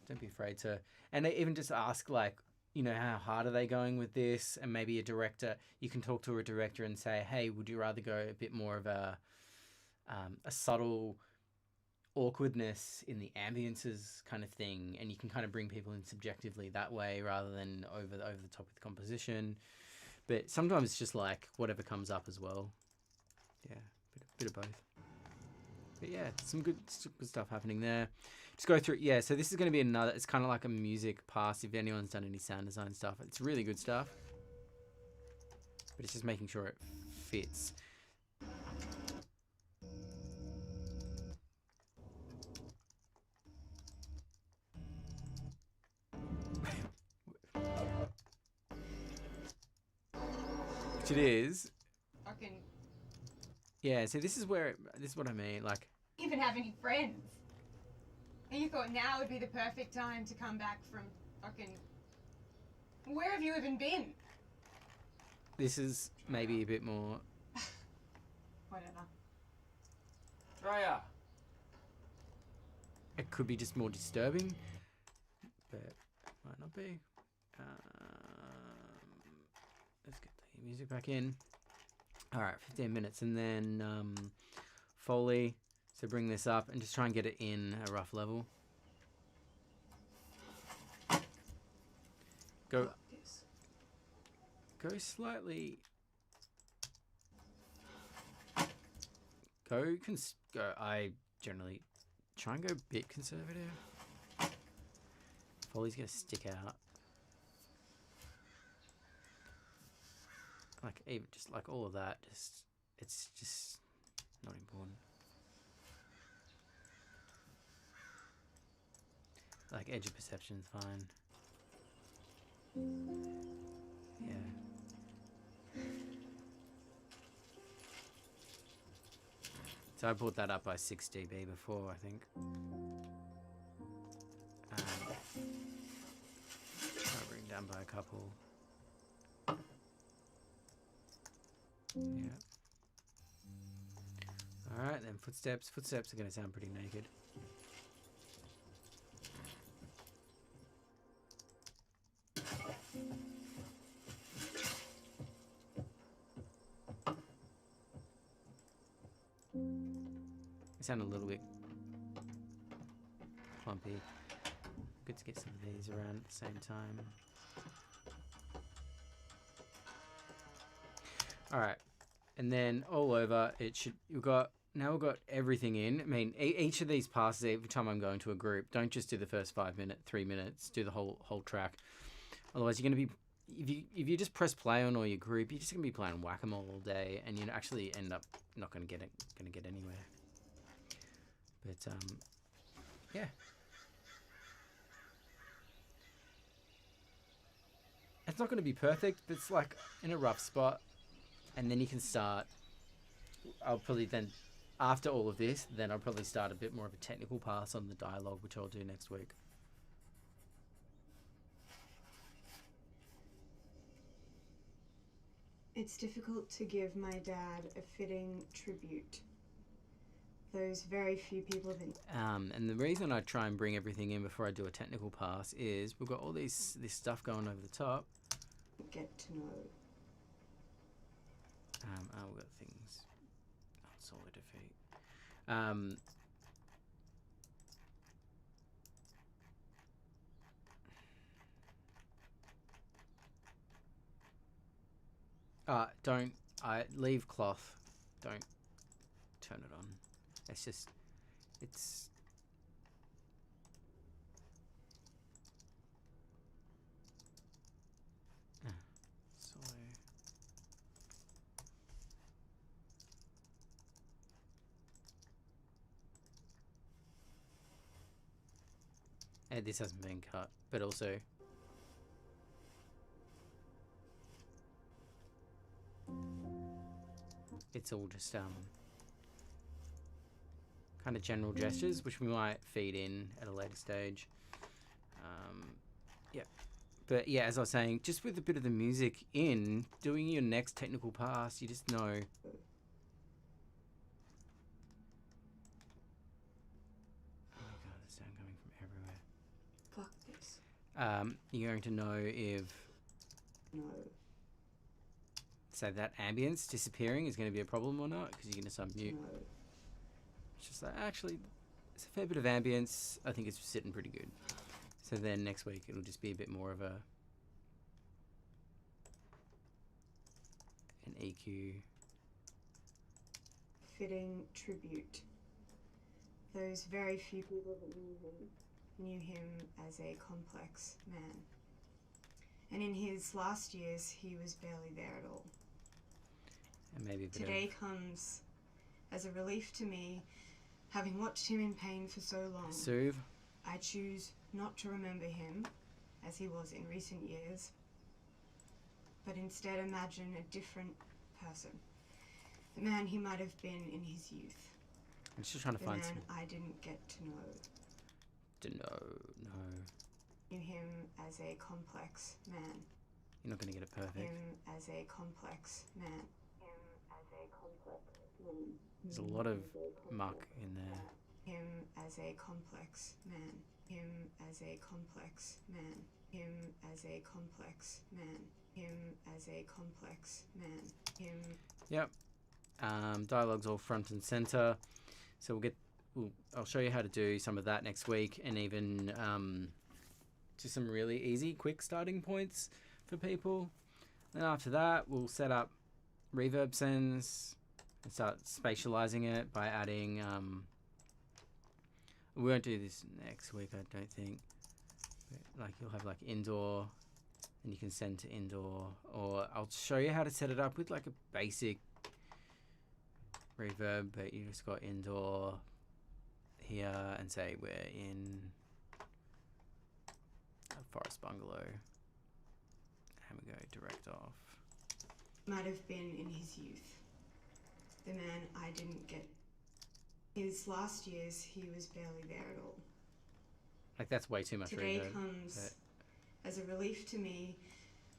Don't be afraid to, and even just ask, like, you know, how hard are they going with this? And maybe a director, you can talk to a director and say, hey, would you rather go a bit more of a subtle awkwardness in the ambiences kind of thing, and you can kind of bring people in subjectively that way rather than over the top with the composition. But sometimes it's just like whatever comes up as well. Yeah, bit of both. But yeah, some good stuff happening there. Just go through, yeah, so this is going to be another, it's kind of like a music pass if anyone's done any sound design stuff. It's really good stuff. But it's just making sure it fits. Which it is. Fucking. Yeah, so this is what I mean, like. Even have any friends. And you thought now would be the perfect time to come back from fucking. Where have you even been? This is maybe a bit more. Whatever. Drea! It could be just more disturbing, but it might not be. Let's get the music back in. All right, 15 minutes, and then Foley. So bring this up and just try and get it in a rough level. Go slightly. Go. I generally try and go a bit conservative. Foley's gonna stick out. Like even just like all of that. It's just not important. Like edge of perception's fine. Yeah. So I brought that up by 6 dB before, I think. down by a couple. Yeah. Alright, then footsteps. Footsteps are going to sound pretty naked. They sound a little bit clumpy. Good to get some of these around at the same time. Alright. And then all over it should we've got everything in. I mean, each of these passes, every time I'm going to a group, don't just do the first 3 minutes, do the whole track. Otherwise you're gonna be if you just press play on all your group, you're just gonna be playing whack-a-mole all day and you actually end up not gonna get anywhere. But yeah. It's not going to be perfect, but it's like in a rough spot. And then you can start. I'll probably then, after all of this, then I'll probably start a bit more of a technical pass on the dialogue, which I'll do next week. It's difficult to give my dad a fitting tribute. Those very few people that... And the reason I try and bring everything in before I do a technical pass is we've got all this stuff going over the top. Get to know. We've got things. Solo defeat. Don't leave cloth. Don't turn it on. It's just, it's. Solo. And this hasn't been cut, but also. It's all just kind of general gestures, which we might feed in at a later stage. Yeah, but yeah, as I was saying, just with a bit of the music in, doing your next technical pass, you just know. Oh my god, the sound coming from everywhere. Fuck this. You're going to know if. No. So that ambience disappearing is going to be a problem or not, because you're going to unmute. No. It's just like, actually, it's a fair bit of ambience. I think it's sitting pretty good. So then next week it'll just be a bit more of an EQ. Fitting tribute. Those very few people that knew him as a complex man. And in his last years, he was barely there at all. And maybe a bit Today comes as a relief to me, having watched him in pain for so long. Soothe. I choose not to remember him as he was in recent years, but instead imagine a different person. The man he might have been in his youth. I'm just trying to find some. The man I didn't get to know. No. Knew him as a complex man. You're not going to get it perfect. Him as a complex man. Him as a complex man. There's a lot of muck in there. Him as a complex man. Him as a complex man. Him as a complex man. Him as a complex man. Him. Yep. Dialogue's all front and center. So I'll show you how to do some of that next week, and even just some really easy, quick starting points for people. Then after that, we'll set up reverb sends and start spatializing it by adding. We won't do this next week, I don't think. But like you'll have like indoor, and you can send to indoor, or I'll show you how to set it up with like a basic reverb, but you just got indoor here and say we're in a forest bungalow, and we go direct off. Might have been in his youth. The man I didn't get. His last years, he was barely there at all. Like that's way too much Today reverb. comes As a relief to me,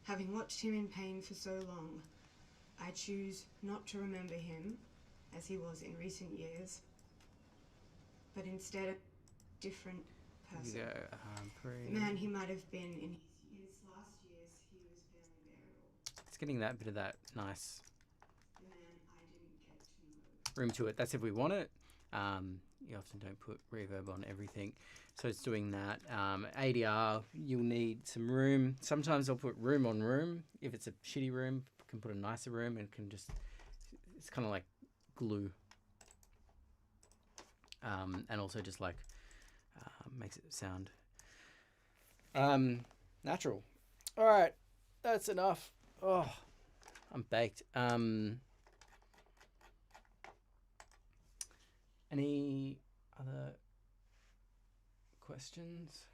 having watched him in pain for so long, I choose not to remember him as he was in recent years, but instead a different person. Yeah, The man he might have been in his last years, he was very variable. it's getting that bit of that nice The man I didn't get to know. room to it. That's if we want it. You often don't put reverb on everything, so it's doing that. ADR, you'll need some room. Sometimes I'll put room on room. If it's a shitty room, I can put a nicer room and can just, it's kind of like glue. And also just like makes it sound natural. All right, that's enough. Oh, I'm baked. Any other questions?